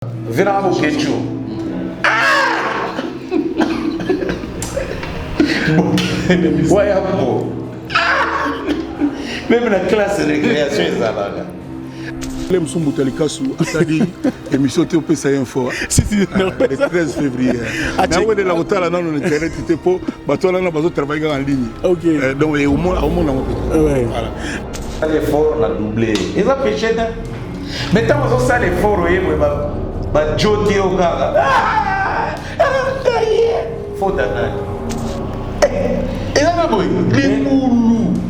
Vena mo kecho. Ouais, bon. Même la classe de récréation est là. Les gens sont allés à l'émission Théopé Info. Le 13 février. Mais on est là au temps, on est internet, tu peux pas travailler en ligne. Ok. Donc, au moins, voilà. L'effort, on a doublé. Ils ont péché. Mais tant que ça, l'effort, bah, Joti au gars. Faut d'ailleurs. Et là,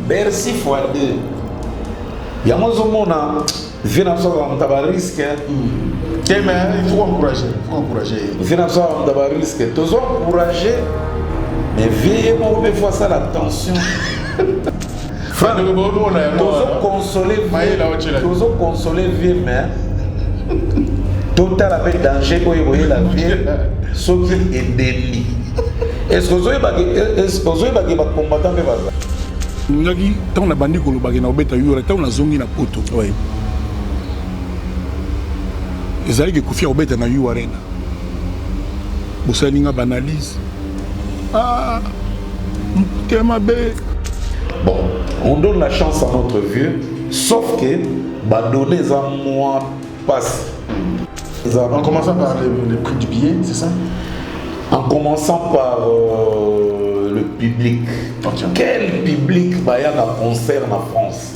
merci fois deux. Il y a un moment où on risque. Il faut encourager. Risque. Tous encourager. Mais vieillement, on fois ça la tension. Tous consoler vieux, mais total avec danger pour évoluer la vie. Ce qui est déni. Est-ce que vous avez des combattants? Ngaki tant na bandi ko lobaki na obeta yura tant na zongi na poto. Oui. Ezali ke kufia obeta na yu arena. Bosaninga banalise. Ah. Tellement bé. Bon, on donne la chance à notre vieux, sauf que bah donner ça moins passe. En commençant par le prix du billet, c'est ça? En commençant par le public. Okay. Quel public il y a un concert en France?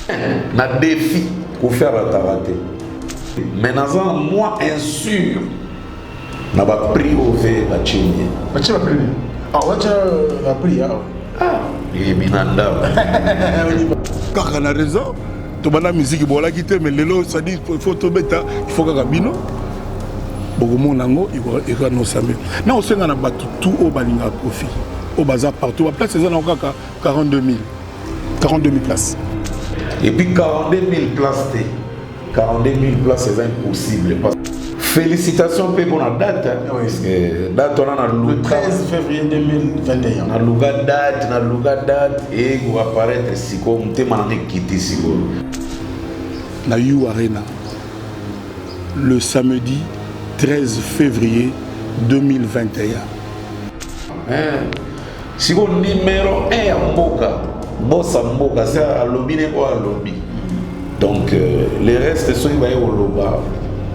Un défi pour faire la rater. Mais dans un mois insur, on a pris au V. Tu vas prix. Ah, tu as pris. Ah, il est minanda. Car on a raison. Tu as la musique, mais le ça dit il faut bêta, il faut que Gabino. Beaucoup de monde il va nous samer. Non, on sait qu'on a battu tout au balinga profit. Au bazar partout. À place, c'est 42 000 places. Et puis 42 000 places, 42 000 places, c'est impossible. Félicitations pour la date. Date on a le 13 février 2021. On a date et vous apparaître si comme tu m'en as quitté si vous. Na You Arena le samedi 13 février 2021. Si vous numéro 1 à Mboka, boss à Mboka, c'est à lobby ou à lobby. Donc les restes sont au loba.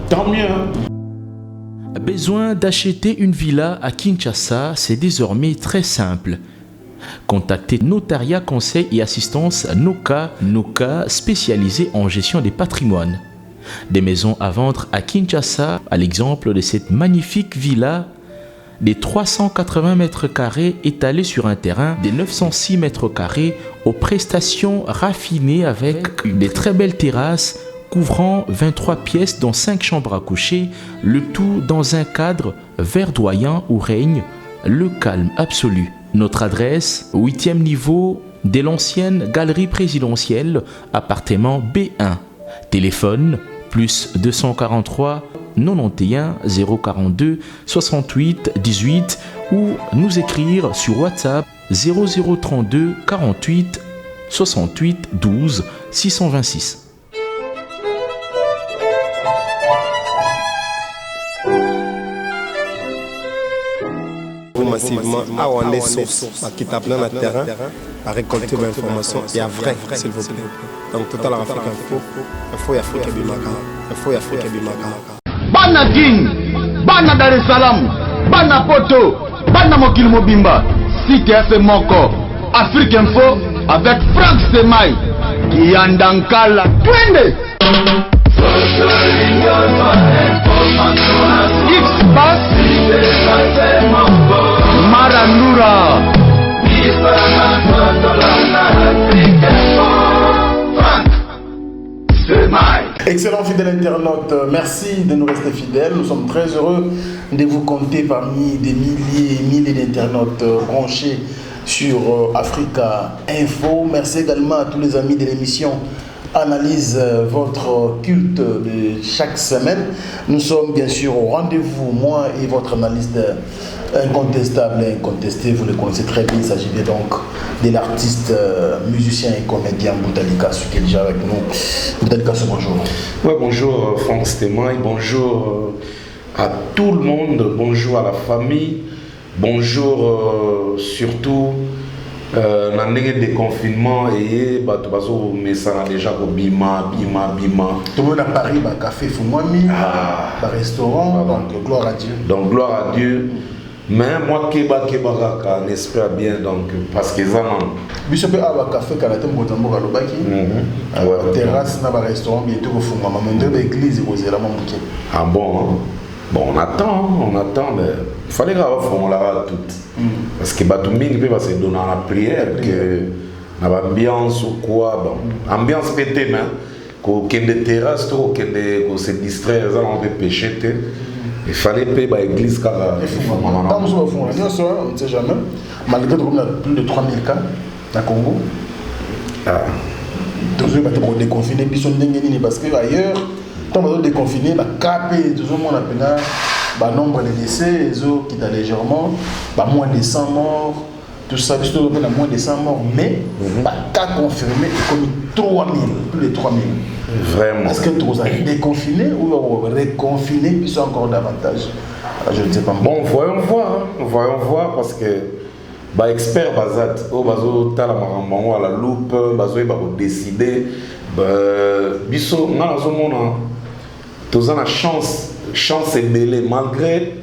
Tant mieux. Besoin d'acheter une villa à Kinshasa, c'est désormais très simple. Contactez Notariat Conseil et Assistance Noka, spécialisé en gestion des patrimoines. Des maisons à vendre à Kinshasa, à l'exemple de cette magnifique villa des 380 mètres carrés étalés sur un terrain des 906 mètres carrés aux prestations raffinées avec des très belles terrasses couvrant 23 pièces dont 5 chambres à coucher, le tout dans un cadre verdoyant où règne le calme absolu. Notre adresse, 8e niveau de l'ancienne galerie présidentielle, appartement B1. Téléphone, plus 243 91 042 68 18 ou nous écrire sur WhatsApp 0032 48 68 12 626. Massivement à on est source qui tape dans le terrain à récolter l'information et à vrai s'il vous plaît. Donc Total Africa il faut Africa Bimaka. Bana Guine, Bana Dar es Salaam, Bana Poto, Bana Mokil Mobimba, Cité Moko, Afrique Info avec Franck Semaï, Kiandankala, Twende. X-Bass, Maranura. Excellent fidèle internaute, merci de nous rester fidèles. Nous sommes très heureux de vous compter parmi des milliers et milliers d'internautes branchés sur Africa Info. Merci également à tous les amis de l'émission analyse votre culte de chaque semaine. Nous sommes bien sûr au rendez-vous, moi et votre analyste incontestable et incontesté, vous le connaissez très bien, il s'agit bien donc de l'artiste, musicien et comédien Boutalika, qui est déjà avec nous. Boutalika, bonjour. Ouais, bonjour Franck Stémaï, bonjour à tout le monde, bonjour à la famille, bonjour surtout dans le déconfinement et mais ça a déjà bima. Tout le monde à Paris, café Fumami, restaurant, donc gloire à Dieu. Donc gloire à Dieu. Mais moi, Keba, on espère bien, donc, parce que ça, non. Bishop a café, Kalatem, Botambo, Galobaki, terrasse, na restaurant, bientôt au Fumama, mais de l'église, vous avez la même. Ah bon, hein? Bon, on attend, mais il fallait qu'on la toute. Parce que Batouming peut se donner à la prière, que l'ambiance ou quoi, bon, ambiance pété, mais qu'on ait des terrasses, qu'on se distrait, on peut pêcher. Il fallait payer l'église car on ne sait jamais, malgré plus de 3000 cas dans le Congo. Tous les gens déconfinés, parce qu'ailleurs, quand on est déconfiné, le nombre de décès, les autres qui sont légèrement, moins de 100 morts, tout ça, moins de 100 morts, mais cas confirmé, comme 3000, plus de 3000. Vraiment. Est-ce que vous avez déconfiné ou reconfiné, puis c'est encore davantage? Je ne sais pas. Bon, voyons voir, parce que expert Bazat, bazo tala marambango à la loupe, bazo décider, biso na zomona, tous la chance est belle, malgré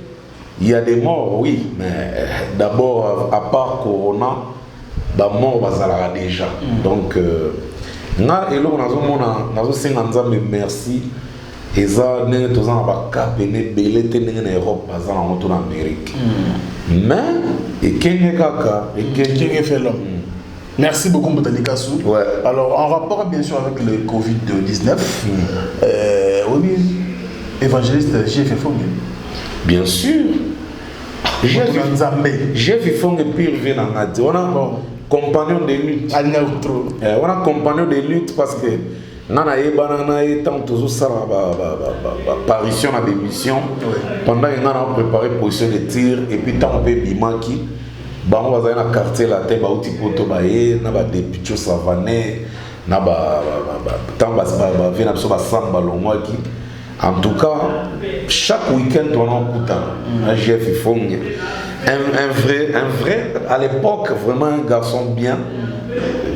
il y a des morts, oui, mais d'abord à part Corona, mort bazala déjà. Donc na elo na zomona na zo senga nzambe merci eza ne tous en ba kapene belé te na Europe bazala en Amérique. Mais et kenge kaka et kenge fait l'homme. Merci beaucoup Boutalika Sou. Ouais. Alors en rapport bien sûr avec le Covid-19, oui, évangéliste Jeff Fongue. Bien sûr. Jeff Fongue pire vient en Adi. On a compagnon de lutte. On a compagnon de lutte parce que nana ebana tant toujours ça apparition à l'émission pendant qu'on a préparé position de tir et puis tant on bimaki on va dans quartier la tête outi poto baé na ba député savané na ba tant ba vient absolument samba longwaki. En tout cas, chaque week-end, on a un Jeff Fongue. Un vrai, à l'époque, vraiment un garçon bien,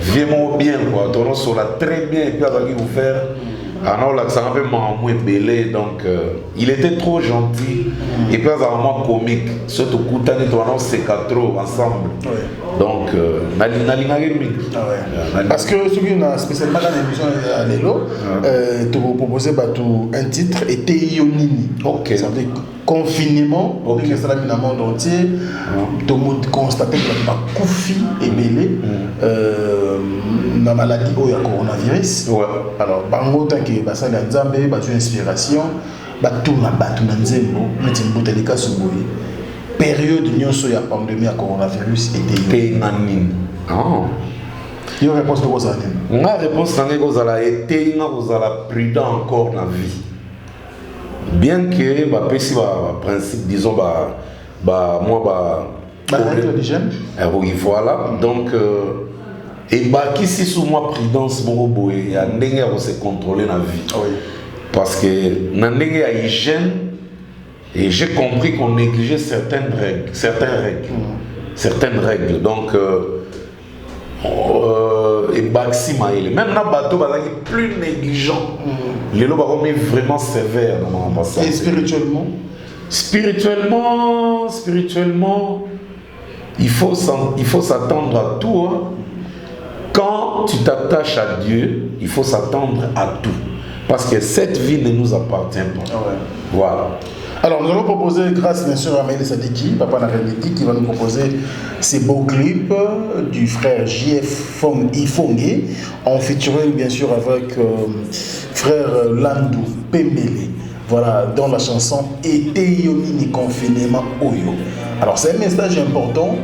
vraiment bien, quoi. On a très bien, et puis à vous faire. Alors là, ça m'a fait moins belé, donc il était trop gentil, et puis à moi comique. Surtout Koutane, on a C4 ensemble. Donc, parce que ce qui est spécialement dans l'émission à Lélo, tu vous proposez un titre, était Yonini. Ok. Ça veut dire confinement, dans le monde entier, tout le monde constate que la Koufi est belé. La maladie ou le coronavirus. Ouais. Alors, bango tant que basa la nzambe, batu inspiration, batu na nzembo, meti Boutalika Souboui. Période nyonso ya pandémie à coronavirus était nani. Ah. Il y a une réponse de quoi ça? La réponse c'est que vous été prudent encore dans la vie. Bien que si principe disons moi intelligent. Oui, voilà. Donc et qui si sous moi prudence mon il y a ndenge à se contrôler la vie. Oui. Parce que dans ndenge à hygiène et j'ai compris qu'on négligeait certaines règles. Donc et même dans le bateau plus négligent. Les lots sont vraiment sévères dans mon passage. Et spirituellement, il faut s'attendre à tout. Hein. Quand tu t'attaches à Dieu, il faut s'attendre à tout. Parce que cette vie ne nous appartient pas. Ah ouais. Voilà. Alors nous allons proposer, grâce bien sûr à Maël Sadiki, Papa Narediki, qui va nous proposer ces beaux clips du frère J.F. Fongue, en featuring bien sûr avec frère Landou Pembele. voilà, dans la chanson Été Yonini confinement Oyo. Alors c'est un message important,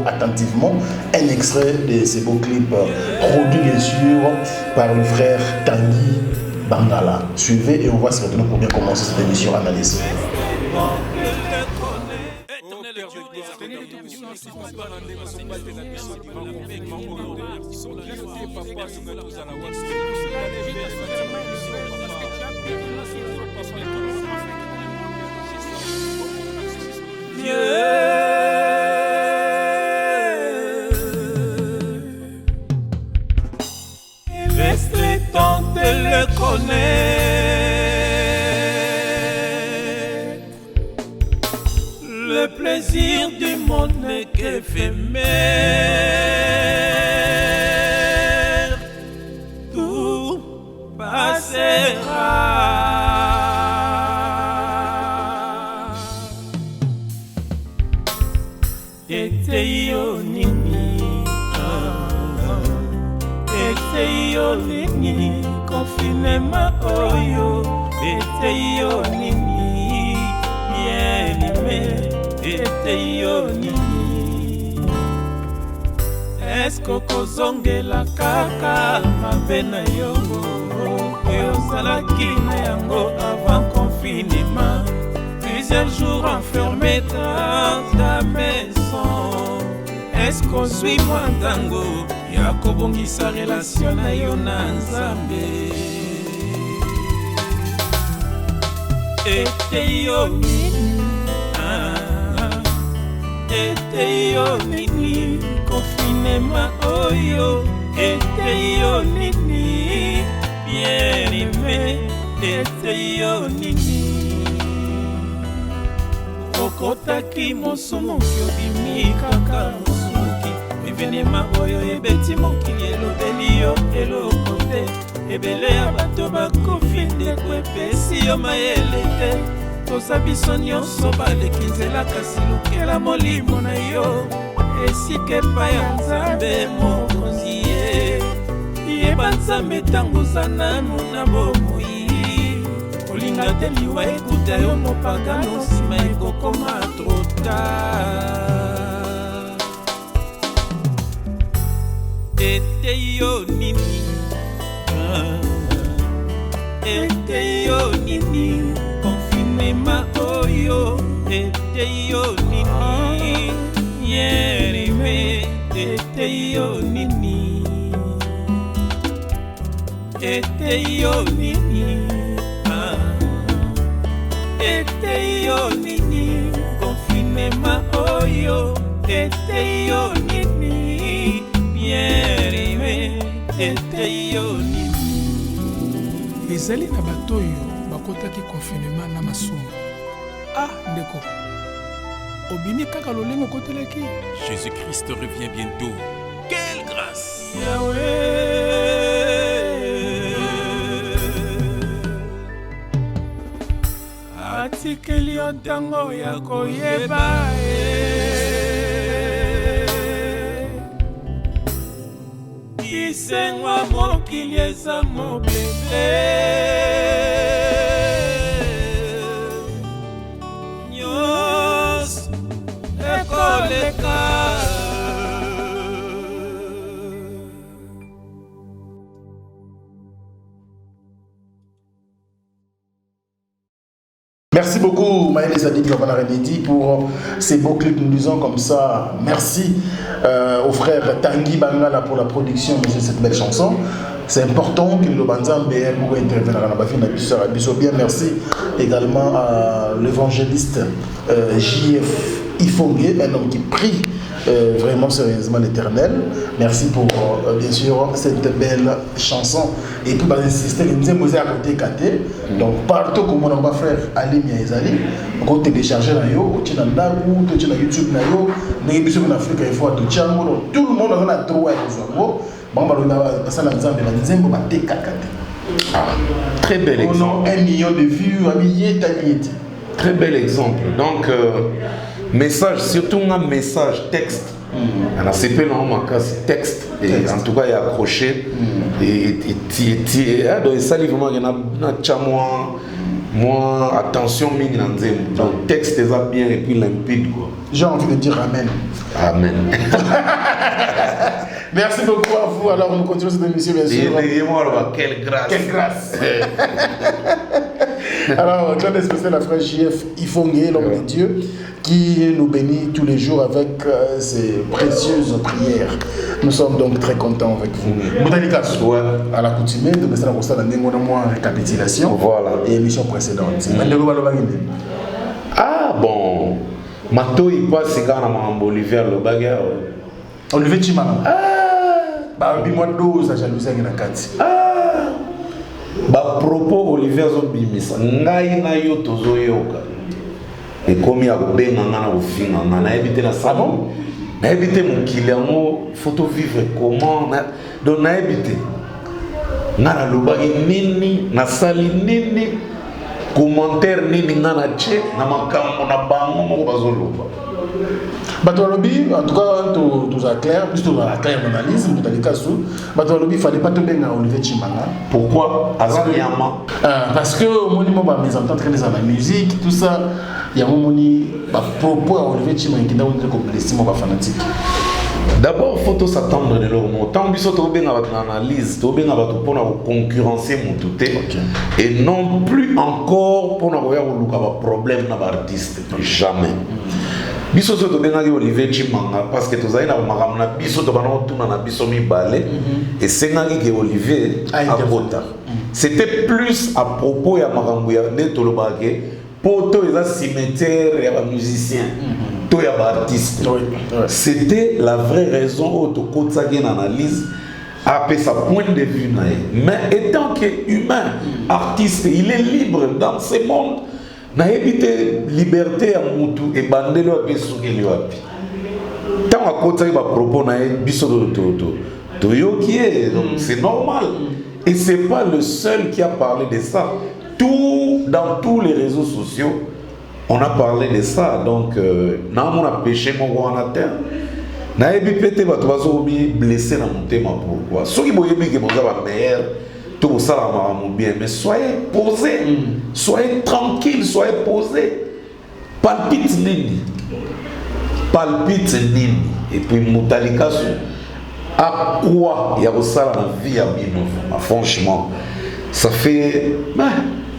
attentivement un extrait de ce beau clip produit bien sûr par le frère Tanguy Bangala. Suivez et on va se retrouver pour bien commencer cette émission analyse. Restez tant de le connaître. Le plaisir du monde n'est qu'éphémère. Tout passera. Eteyo nini, eteyo nini, confinement oyo. Eteyo nini, bien aimé. Eteyo nini, est-ce que kozongela kaka mabe na yo oyo ozalaki na yango avant confinement? Plusieurs jours enfermé dans ta maison. Est-ce qu'on suit moi tango ya kobongisa relation na yo na Nzambe? Eteyo nini, eteyo nini, confinement oyo. Eteyo nini, bien aimé. Eteyo nini, okotaki mosumoki obimi kaka mosumoki. Evenema oyo ebeti mokili elobeli yo eloko te. Ebele ya bato bakofi ndeko epesi yo mayele te. Toza biso nyonso baleki nzela kasi lukela molimo na yo. Esika epai ya Nzambe mokonzi ye. Yeba Nzambe ntango oza nanu na bomoi. Kolinga te liwa ekuta yo mopagano nsima ekokoma trop tard. Eteyo nini, eteyo nini, confinement oyo. Eteyo nini, yerime. Eteyo nini, eteyo nini, eteyo nini, confinement oyo. Eteyo nini, yerime. Eteyo nini. Ezali na bato oyo bakotaki confinement na masumu. Ah ndeko, obimi kaka lolengo koteleki. Jésus-Christ revient bientôt. Quelle grâce! Yahweh, atikeli yo ntango ya koyeba kisengwa mokili eza mobebe. Nyos ekoleka. Merci beaucoup Maël Zadig pour ces beaux clips. Nous disons comme ça merci au frère Tanguy Bangala pour la production de cette belle chanson. C'est important que le Banzambe pour intervenir dans la bien. Merci également à l'évangéliste JF Ifongé, un homme qui prie vraiment sérieusement l'Éternel. Merci pour bien sûr cette belle chanson. Et puis insister, nous sommes à côté KT. Donc partout comme mon frère Ali Miaizali, on peut télécharger na yo, tu na Ndagu, tu na YouTube na yo, na biso en Afrique il faut tout chango. Tout le monde a droit à zo. Bon ba na ça na Nzambe na nzembo ba te kakate. Très bel exemple. 1 million de vues, habillé taniete. Très bel exemple. Donc message, surtout un message texte On a CP normalement c'est texte et en tout cas il y a accroché et donc ça vraiment il y a moins attention mine donc texte est bien et puis limpide quoi. J'ai envie de dire amen. Amen. Merci beaucoup à vous. Alors nous continuons cette émission bien sûr. Quelle grâce. Quelle grâce. Alors, Claude spécial, la frère JF Ifongé, l'homme de Dieu, qui nous bénit tous les jours avec ses précieuses prières. Nous sommes donc très contents avec vous. Moutalikas, à l'accoutumée, de Bessala Rosta, la moins récapitulation. Voilà. Et émission précédente. Ah bon, Mato il passe c'est quand on a Olivier le bagarre. Olivier Chimana. Bah, dis-moi 12 à jalousie à Nakati. Ba propos Olivier Zombimisa ngai na yo tozoyoka et comme ya benga ngana ofinga na éviter la savon na éviter mon kilango photo vivre comment donc na éviter ngana lobaki nini na sali nini commentaire nini ngana che na makambo na bango moko bazoloba bato lobby en tout cas tout ça clair plus tout la clair analyse dans les cas où bato lobby fallait pas tomber dans Olivier Chimanga. Pourquoi Azamiama parce que au moment ba mes entendre les la musique tout ça il y a un moment ba propos à Olivier Chimanga qui donne comme l'estime ba fanatique. D'abord faut s'attendre de leur mot tant biso to benga ba analyse to benga ba to pona concurrencer mututé et non plus encore pona ko ya ko luka ba problème na ba artiste jamais. Biso to benga Olivier Chimanga parce que tous na makambo na biso to bana tuna na biso mi balé et sengangi ke Olivier akota. C'était plus à propos ya makambo ya neto lobake poto eza cimetière ya ba musicien to ya ba artiste. C'était la vraie raison auto kotsaki en analyse après sa point de vue nae. Mais étant que humain, artiste, il est libre dans ce monde. Na éviter liberté à mutu et bandelo a besungeli wapi. Tant à côté ba propos na biso to yoki donc c'est normal et c'est pas le seul qui a parlé de ça. Dans tous les réseaux sociaux on a parlé de ça donc na mon a péché mon wana terre. Na ebi pété ba to bazo bi blessé na motema pourquoi. Soki boyebi ke boza ba meilleur tout ça bien, mais soyez posé, soyez tranquille, soyez posé. Palpite nini. Et puis Moutalikas, à quoi il y a ça dans la vie à Bino. Franchement, ça fait.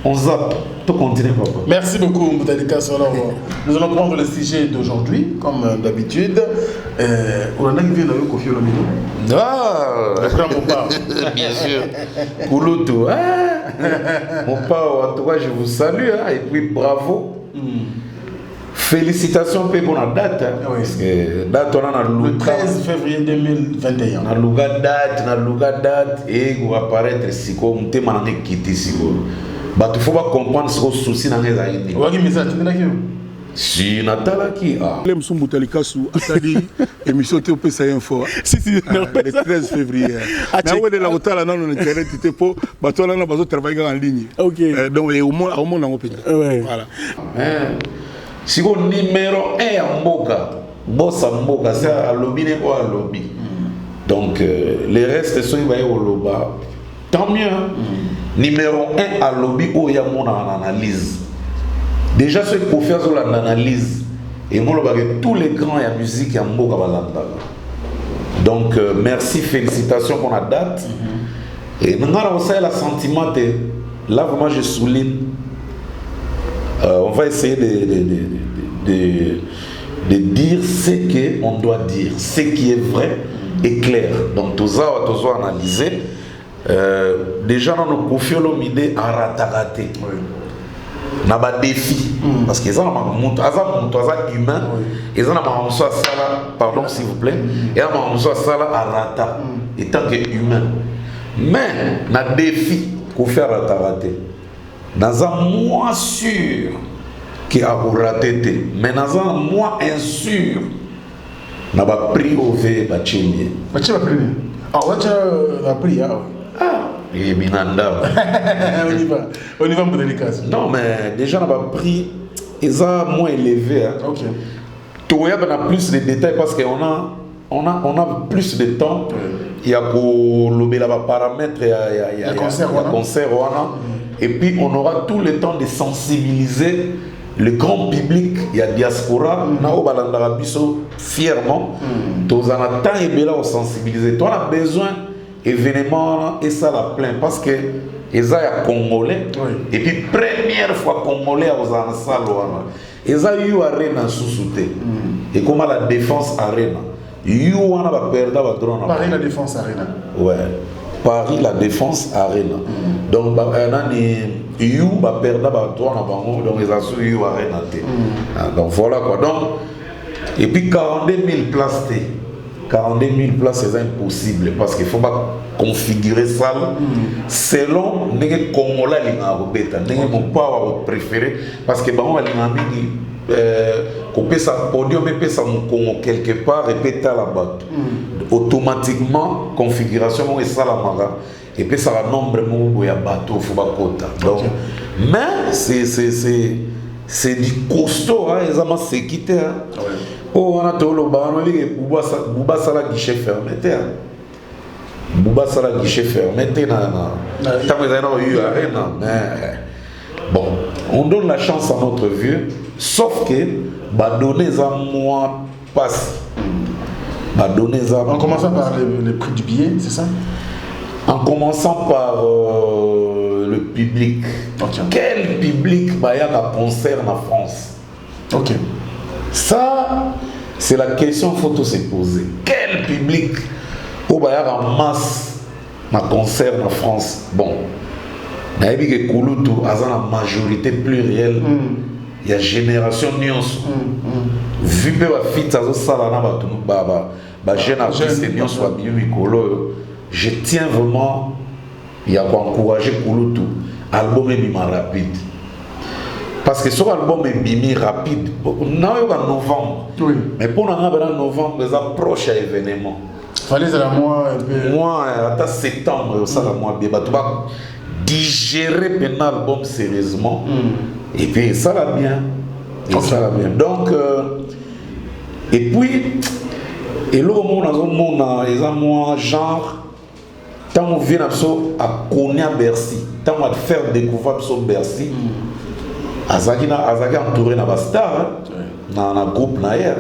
On zappe. Tout continue, papa. Merci beaucoup, Moutalikas. Alors, nous allons prendre le sujet d'aujourd'hui, comme d'habitude. On a vu le Kofi Olomide. Ah, bien sûr. Kouloutou. Mon père, en tout cas, je vous salue. Et puis, bravo. Félicitations pour la date. Parce que date, on a le 13 février 2021. On a date. Et on va apparaître si on te m'a quitté si bah il faut pas comprendre ce souci dans les années. Si Natala qui a. Les Moussou Moutalikasu a dit émission te peut ça info. Si le 13 février. Mais ouais de la hôtel là non internet tu pour bateau là on va travailler en ligne. OK. Donc au moins on peut. Voilà. Si on numéro 1 à Mboka, boss à Mboka c'est à lobby ou à lobby. Donc les restes sont ils va au loba. Tant mieux. Numéro 1 à lobby où il y a mon analyse. Déjà ceux qui peuvent faire l'analyse et moi tous les grands et la musique en Mboka balanda. Donc merci, félicitations pour la date. Et maintenant on a le sentiment de là vraiment je souligne. On va essayer de dire ce qu'on doit dire, ce qui est vrai et clair. Donc tout ça on doit analyser. Déjà on a confié l'idée à rater. Na ba défi parce qu'ils ont un humain ils ont un pardon s'il vous plaît et un sala à rata étant que humain mais na défi qu'on fait rater dans un moins sûr qui a raté mais dans un moins insur na ba prix au v ba chimie ba prix ah ouais prix et Minanda. On y va pour les cas. Non, mais déjà, on a pris, ils ont moins élevé. Hein. Ok. Tu vois, on a plus de détails parce qu'on a on a plus de temps. Il y a le paramètre, il y a concert. Et puis on aura tout le temps de sensibiliser le grand public. Il y a diaspora. Fièrement. Tous en temps et bien là on sensibiliser. On a besoin événement et ça la plein parce que ils sont congolais. Et puis première fois congolais aux en salle. Ils ont eu arena sous-souté. Et comment la défense arena. You on a perdu la drone. Paris la défense arena. Ouais. Paris la défense arena. Donc you va perdre la drone donc ils ont eu arena. Donc voilà quoi. Donc et puis 42 000 places. 42 000 places c'est impossible parce qu'il faut pas configurer ça selon les Congolais les mon pas préféré parce que bon couper ça podium et ça mon Congo quelque part répéter la batte automatiquement configuration et ça la maga et puis ça va nombre mon ya bateau faut pas quota donc mais c'est du costaud hein ils ont sécurité hein. Oh, on a tout le bar, on a dit Bouba Sala guichet fermé. Bouba Sala guichet fermé. Bon, on donne la chance à notre vieux, sauf que, bah, donner à moi passe. Bah, donner à en commençant par le prix du billet, c'est ça? En commençant par le public. Okay. Quel public bah, y a un concert en France? Ok. Ça, c'est la question qu'il faut se poser. Quel public au Bayard en masse ma concert en France? Bon, il y a la majorité plurielle. Il y a génération nuance. Vu que la fille jeune artiste nuance je tiens vraiment il y a quoi encourager Kouloutou. Album est bien rapide. Parce que ce album est bimi rapide. On a eu en novembre. Oui. Mais pour nous, en novembre, nous approchons à l'événement. Fallait ça la mois un peu. Moi, à septembre, ça la mois bien. Tu vas digérer l'album sérieusement. Et puis ça va bien. Et ça va bien. Donc, et puis, et là, on a ils ont moi genre. Tant on vient à connaître Bercy, tant on va faire découvrir Bercy. Azaki entouré na star na groupe na hier.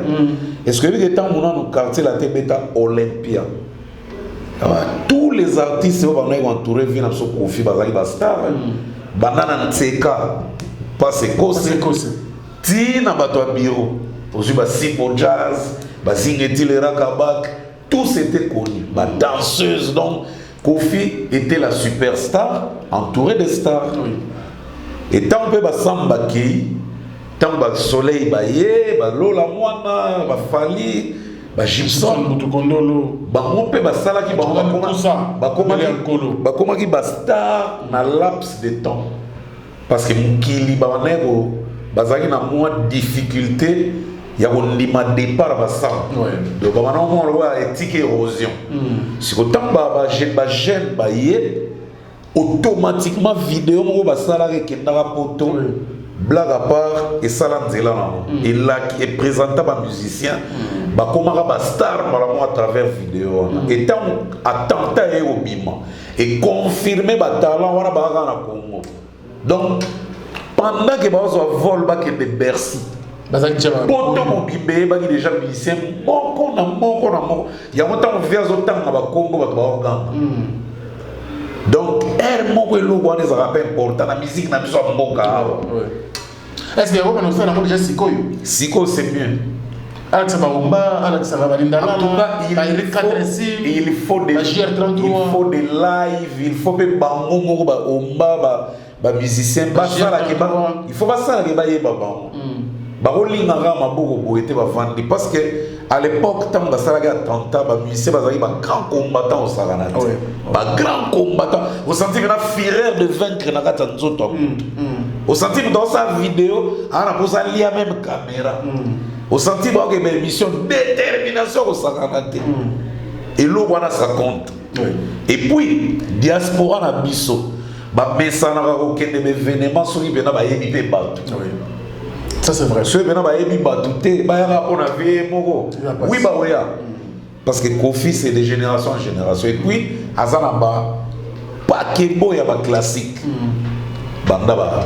Est-ce que les temps mon quartier la Tébéta Olympia tous les artistes vont entouré viennent se confier bazaki ba star banana nseka passe kose ti na bato bureau aussi ba Sipo Jazz ba Zingeti le Rakabak tous étaient connus ba danseuse donc Kofi était la superstar entouré de stars. Et tant que Samba qui, tant que Soleil Baye, Lola Moana, Fali, Gibson, on peut Sala qui comment qui star na laps de temps. Parce que Mukili Banego, Bazaki na moins de difficulté, il y a un départ à ça. Donc on voit éthique érosion. Si autant que jeune Baye, automatiquement vidéo mo ba sala ke ndara poto blague à part et sala nzela na et là qui est présenté par musicien ba komaka ba star à travers vidéo et tant attentat et obima et confirmer ba talent wana ba na Congo donc pendant que ba zo vol ba ke de Bercy poto mo bimbe ba déjà musicien moko na ya mo tant vers autant na ba Congo ba Uganda. Donc, elle m'a dit que c'est important, la musique n'a pas besoin de est-ce qu'il y a un autre déjà Siko? Siko, c'est mieux. Il faut des lives, il faut que les musiciens il faut pas ça parce que à l'époque, quand on a 30 ans, les musiciens sont grands combattants au Sarana. Grands combattants. Vous sentez que la fureur de vaincre dans la zone. Vous sentez que dans sa vidéo, on a posé la même caméra. Vous sentez que y a une mission détermination au Sarana. Et là, on a ça compte. Et puis, diaspora na biso. Mais ça n'a aucun événement sur les événements. Ça c'est vrai. Ceux qui ont été battus, oui, bah oui. parce que Kofi c'est de génération en génération. Et puis Azanaba Pakebo ya ba classique. Banda ba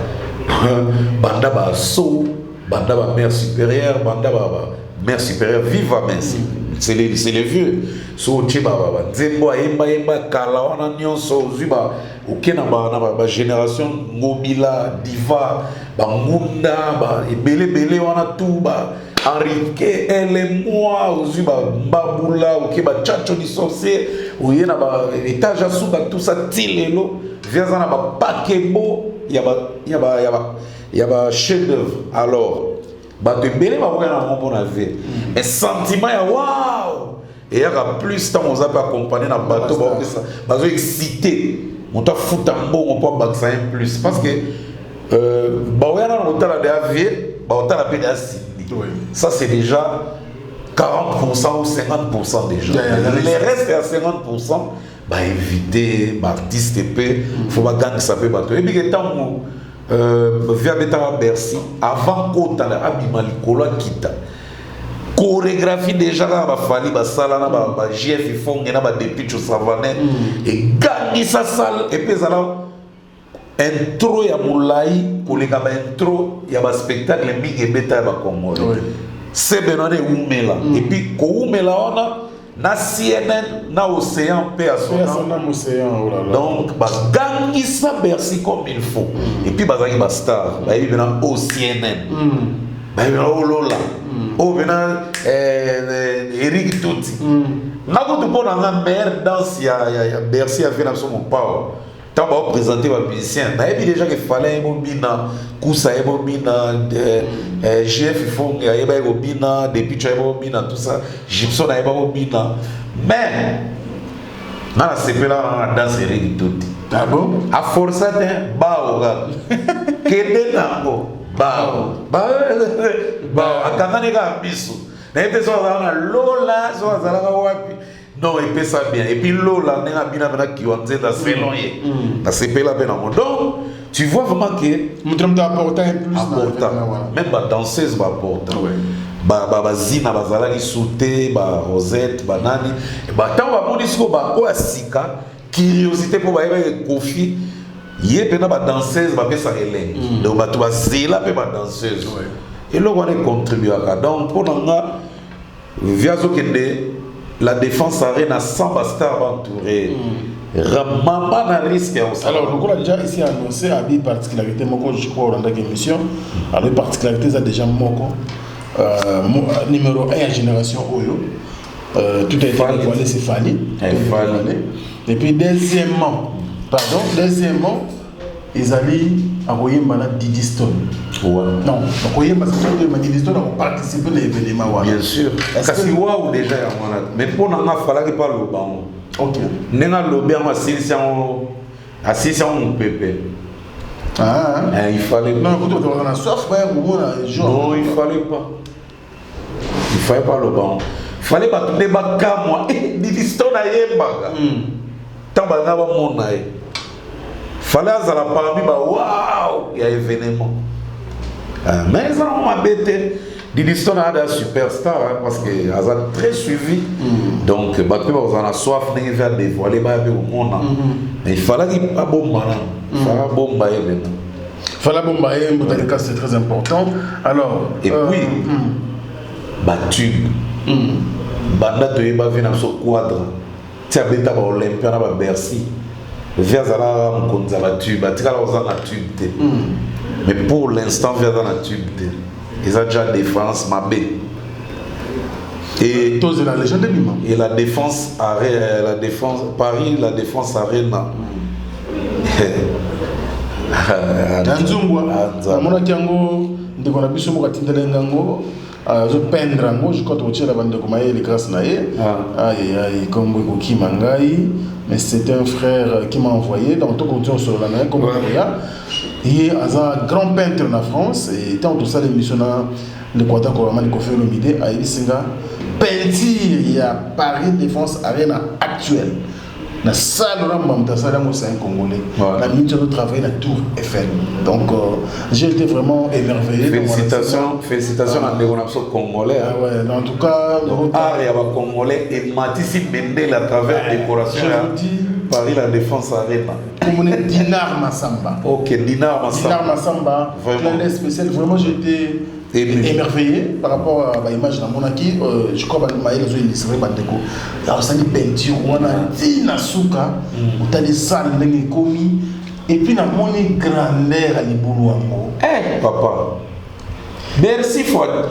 so, banda ba mère supérieure, banda ba mère supérieure, viva merci. C'est les vieux. So tiba ba nzembo yemba kala wana nyonso zuba okena ba génération ngobila diva bangunda ba ebele wana tout ba Enrique elle moi zuba babula okeba chacho di sorcier oyena ba étage à suba tout ça tilelo viazana ba pakebo ya ba chef d'œuvre. Alors ba te belé ba na mon bon avis un sentiment ya waouh. Et il y a plus de temps on a accompagné dans le bateau, on a excité, on a foutu un bon, on peut baxer un plus. Parce que, on a ça c'est déjà 40% ou 50% déjà. Les restes à 50%, bah éviter, artiste il faut pas gagner ça peut bateau. Et puis le temps où via Bercy, avant qu'on ait abîmé le colo quitte. Chorégraphie déjà là ba fali ba sala na ba GF fonge na ba depuis tu savane et gagner sa salle et puis ça là intro ya moulai kolega ba intro ya ba spectacle mingi beta ba Komoro c'est benone umela et puis ko umela ona na CNN na Océan pe à son donc ba gagner ça Bercy comme il faut et puis ba zaki ba star ba yi bena au CNN ba yi bena au Lola oh maintenant Eric Tuti na ko to pona na meilleure danse ya Bercy a fait dans son power tant ba présenter ba musicien na et déjà que fallait bobina kusa e bobina GF fong ya ba bobina depuis tu bobina tout ça Gibson a bobina mais na c'est là danse Eric Tuti ah bon a forçate ba oga kede nango Bao, akanga nega biso. Na ete so na Lola, so azalaka wapi. Non, il peut ça bien. Et puis Lola, nega bina bana kiwanze da selon ye. Na sepela bena mo. Donc, tu vois vraiment que Moutram doit apporter un plus. Même ba danseuse ba apporter. Ba zina bazalaki sauter, ba Rosette, ba nani. Ba tant ba monisko ba o asika, curiosité pour ba Kofi. Il y a des danseuses qui ont fait donc tu vas zéla pe ba danseuse et là on a contribué à donc pour nous via la défense arena sans star entouré ramama na risque alors nous avons déjà ici annoncé à des particularités moko je crois dans la émission alors les particularités ça déjà moko numéro 1 à génération Oyo tout a été dévoilé c'est Fali et puis deuxièmement ils allaient envoyer malade Didi Stone. Non, envoyer parce que Didi Stone a participé à l'événement. Bien sûr. Parce que waouh déjà mais pour nous il fallait pas le banc. OK. Nenga lobby en assistant mon pépé. Ah. Il fallait. Non, on a soif non, il fallait pas. Il fallait pas le banc. Il fallait pas tout débat moi. Didi Stone a yemba. Tabanga ba monaï. Fallait azala parmi ba waouh, il y a événement. Mais ça m'a bêté. Didi Stone a des superstar parce que azala très suivi. Donc ba pe ba na soif n'est vers dévoiler ba be au monde. Mais il fallait qu'il pas bon malin. Fallait bon ba événement. Fallait bon ba événement, c'est très important. Alors et puis ba tube. Banda to yeba vina so quadre. Tia beta ba Olympia na ba Bercy. Via Zala Mkonza la tube, Tika la tube. Mais pour l'instant, via la tube. Ils ont déjà défense Mabé. Et la légende de Bima. Et la défense Paris, la défense Arena. Nzungwa. Mona Kiango, Ndekona Biso Mokatindele Ngango. Je peindre en je crois que la bande de Komaye les grâces naïe comme Goki Mangaï mais c'était un frère qui m'a envoyé dans tout continent sur la naïe comme il est un grand peintre en France et tant tout ça l'émission le Quata Koraman Kofi Olomide a Ibisinga peinture il y a Paris Défense Arena actuelle La salle, c'est un Congolais. La minute de travail, la Tour Eiffel. Donc, j'ai été vraiment émerveillé. Félicitations à l'évolution congolais. Ah ouais, en tout cas, il y a un Congolais et Matissi Mendel à travers décoration. Je vous dis, Paris la défense arena. Comme on Dinar Massamba. Ok, Dinar Massamba. Dinar Massamba. Plein spécial. Vraiment, j'ai été émerveillé par rapport à l'image de Monaki. Je crois que Maïla Zoé illustré Bandeko. Alors, ça dit peinture, on a Dina Souka, on a des salles, les commis. Et puis, on a mon grandeur à l'Iboulouango. Eh, papa. Merci for that.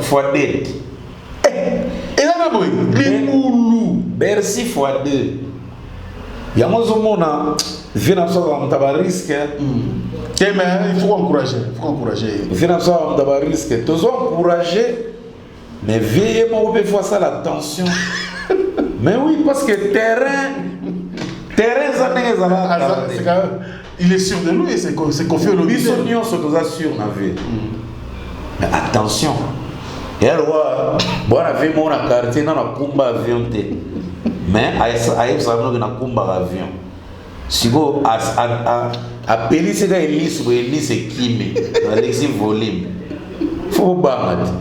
Et là, Liboulou. Merci for that. Il y a un vient à risque. Mais il faut encourager. Vient à risque. Tous encourager. Mais vieillez moi vous fois ça l'attention. Mais oui parce que terrain il est sûr de lui et c'est confié au lobby. Ils sont sûr mais attention. Et alors bon avec mon quartier dans la combat avion mais aïe ça na combat avion. Si vous appelez ces gars Elise ou Elise Kimi, Alexis Volume, faut battre.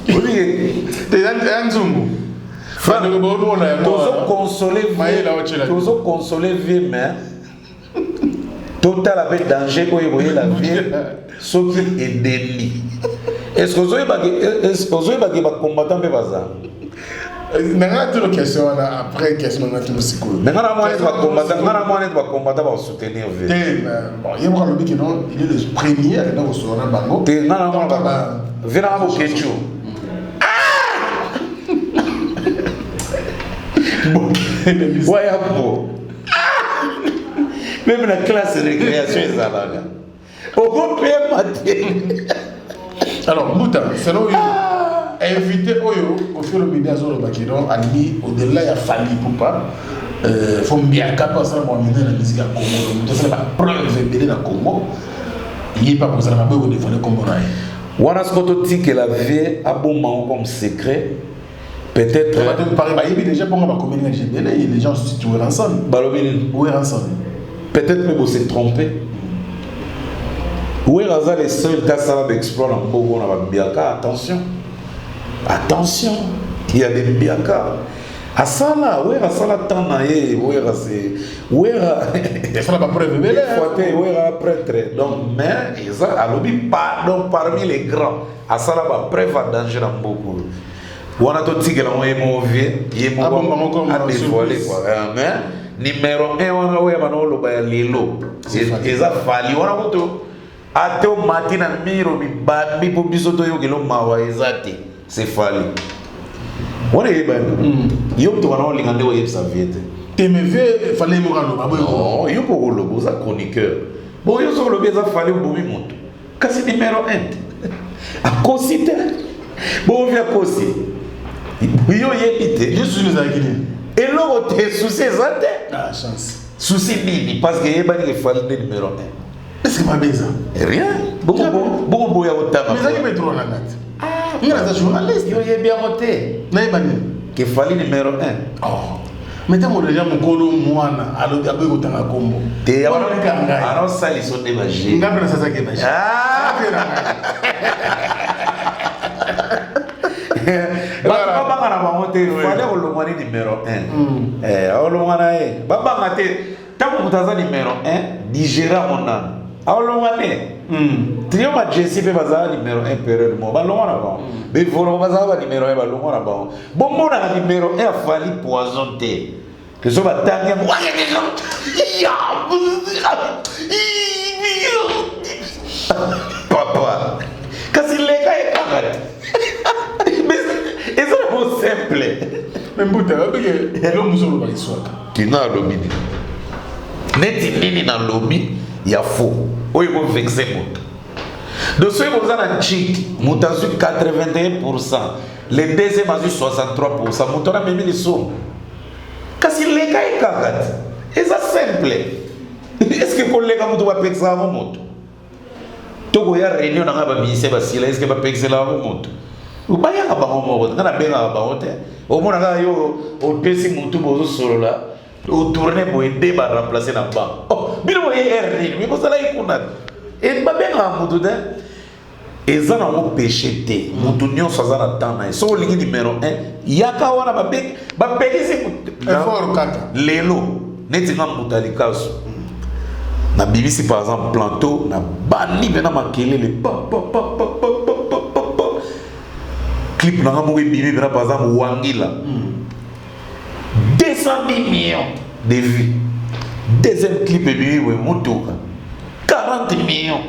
Oui, t'es un zumbu. Toujours consoler vie, mais total avec danger quand vous voyez la vie, ce qui est délit. Est-ce que vous avez des combattants de bazar? Une question après question de tout ce mais on a moyen de combattre pour soutenir il y a un lobby qui il est le premier à dans sur un bango viens à vos questions même la classe de récréation est là au groupe alors Mouta c'est là invité Oyo au fur et à mesure au-delà il y a fallu pour pas faut bien capable ça pour amener la musique à Congo donc c'est la preuve de la Congo il est pas pour ça la beaucoup de voler Congo là voilà ce qu'on dit que la vie a bon moment comme secret peut-être il y a déjà pour ma communauté les gens se situent ensemble peut-être que vous se trompez où est les seuls cas ça va explorer en Bogo na Biaka attention il y a des biaka asala ouais asala tanaye ouais c'est ouais ça va preuve belle ouais prêtre donc mais ça alobi pardon parmi les grands asala ba preuve danger dans beaucoup on a tout tigre on est mauvais il est mauvais à dévoiler quoi mais numéro 1 on a ouais manolo ba lelo et ça fali on a moto ate o matina miro bi bambi po bisoto yo kilo mawa ezati c'est fali on est ben yo to wana lingande o yebsa viete TMV fallait mo kalo ba non yo ko lo boza chroniqueur bon yo so lo beza fali o bomi moto kasi numéro 1 a considérer bon via kosi yo yebite je suis les akini et lo te souci ezate ah chance souci nini parce que yeba ni fali numéro 1 est-ce que ma beza rien beaucoup ya otama mais ça qui me trop la date il y a des journalistes yo yebi ya moté naibani que fali numéro 1 oh mais tant que déjà mon colo mwana alo abe ko tanga kombo te ya alors ça ils sont des magies ngapela sasa ke magies ah baba na bango te fallait olongwani numéro 1 olongwana baba ngate tango mutaza numéro 1 digérer mon âme olongwane trio ma Jesse pe baza numéro 1 période mo balongwana ba be volo baza ba numéro 1 balongwana ba bombo na numéro 1 a falli poison te que so ba tanga mo papa kasi leka e kagat mais c'est simple mais mbuta que lo musolo ba iswaka kina lobi neti nini na lobi ya faux oyo ko vexer moto de ceux qui ont un chic moto a 81% le deuxième a 63% moto na même les sommes kasi leka e kagat et ça simple est-ce que collègue moto va vexer moto toko ya réunion na ba ministère ba sila est-ce que ba vexer la moto Bayaka bango moko ngana benga bango te omona nga yo opesi mutu bozo solo la o tourner pour aider ba remplacer na banc oh bino mo erreur mi ko sala ikuna et ba benga mutu de eza na mo péché te mutu nyonso aza na temps na so lingi numéro 1 yaka wana ba pekisi effort kata lelo neti nga mutu alikaso na bibisi par exemple planto na bani bena makelele clip na nga moko ebimi mpena par exemple wangila 210 millions de vues. Deuxième clip ebimi boye motuka 40 millions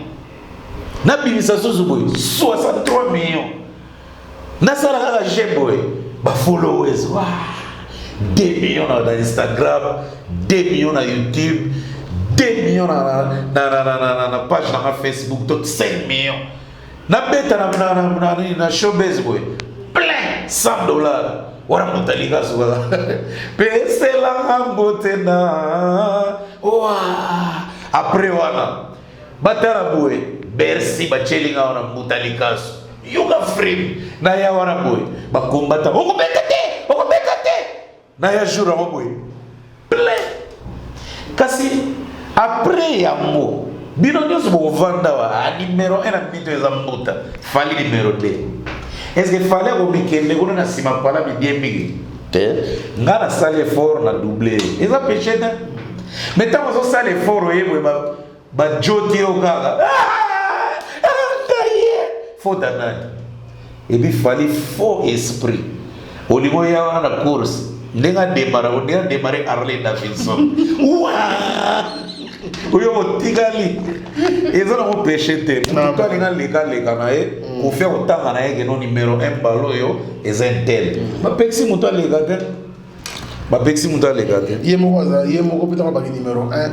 nabimisa susu boye 63 millions nasala kaka je boye bafollowers 2 millions na Instagram 2 millions na YouTube 2 millions na page na Facebook donc 5 millions na beta na showbiz boy plein $100 wana mutalika suka pese la mbote na wa après wana batara boy Bercy bachelinga wana mutalika yoga frame na ya wana boy bakombata okobekate na ya jour wana boy plein kasi après ya mo bino nyonso bovanda wa numéro 1 na mito eza mbuta fali numéro 2 est-ce que fallait ko mikende ko na sima pala bi bien bigi te ngana sale effort na doubler eza péché de mais tant on sale effort yebo ba joti o kaka faut danane et puis fallait faux esprit au niveau ya wana course ndenga démarrer Harley Davidson ouah oyo motikali eza na mopeshe te motikali nga leka na ye kofia kotanga na ye keno numéro 1 balo oyo eza intel bapekisi moto aleka te ye moko petaka baki numéro 1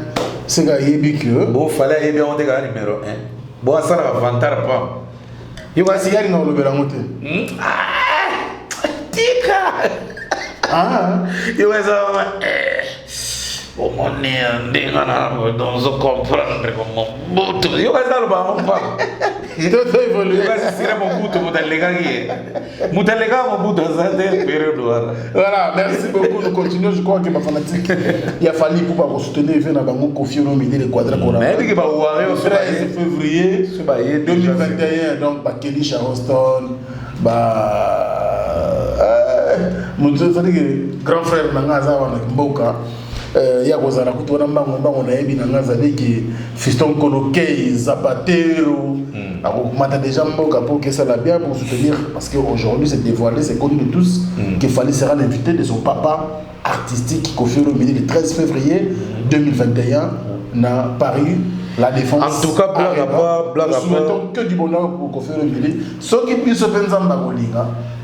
seka yebi ke bo fale ayebi yango te kaka numéro 1 bo asalaka vantar pam yo kasi yali na olobelango te tika yo eza au moins ndenga na donzo comprendre comment butu yo kaza lo ba mo pa tout évolue yo kaza sira mo butu mutalega mo butu za de période voilà merci beaucoup nous continuons je crois que ma fanatique il a fallu pour pas soutenir vient na bango Koffi Olomide le quadra kora mais que ba ware au 13 février 2021 donc ba Kelly Charleston mutu fadi grand frère na ngaza wana mboka ya kozala kutona mbango na yebi na ngaza leki Fiston Kolokei Zapatero akomata déjà mboka pour que ça la bien pour soutenir parce que aujourd'hui c'est dévoilé c'est connu de tous qu'il fallait sera l'invité de son papa artistique Koffi Olomide le 13 février 2021 na Paris la Défense. En tout cas, nous souhaitons que du bonheur pour Koffi Olomide. Ceux qui puissent penser en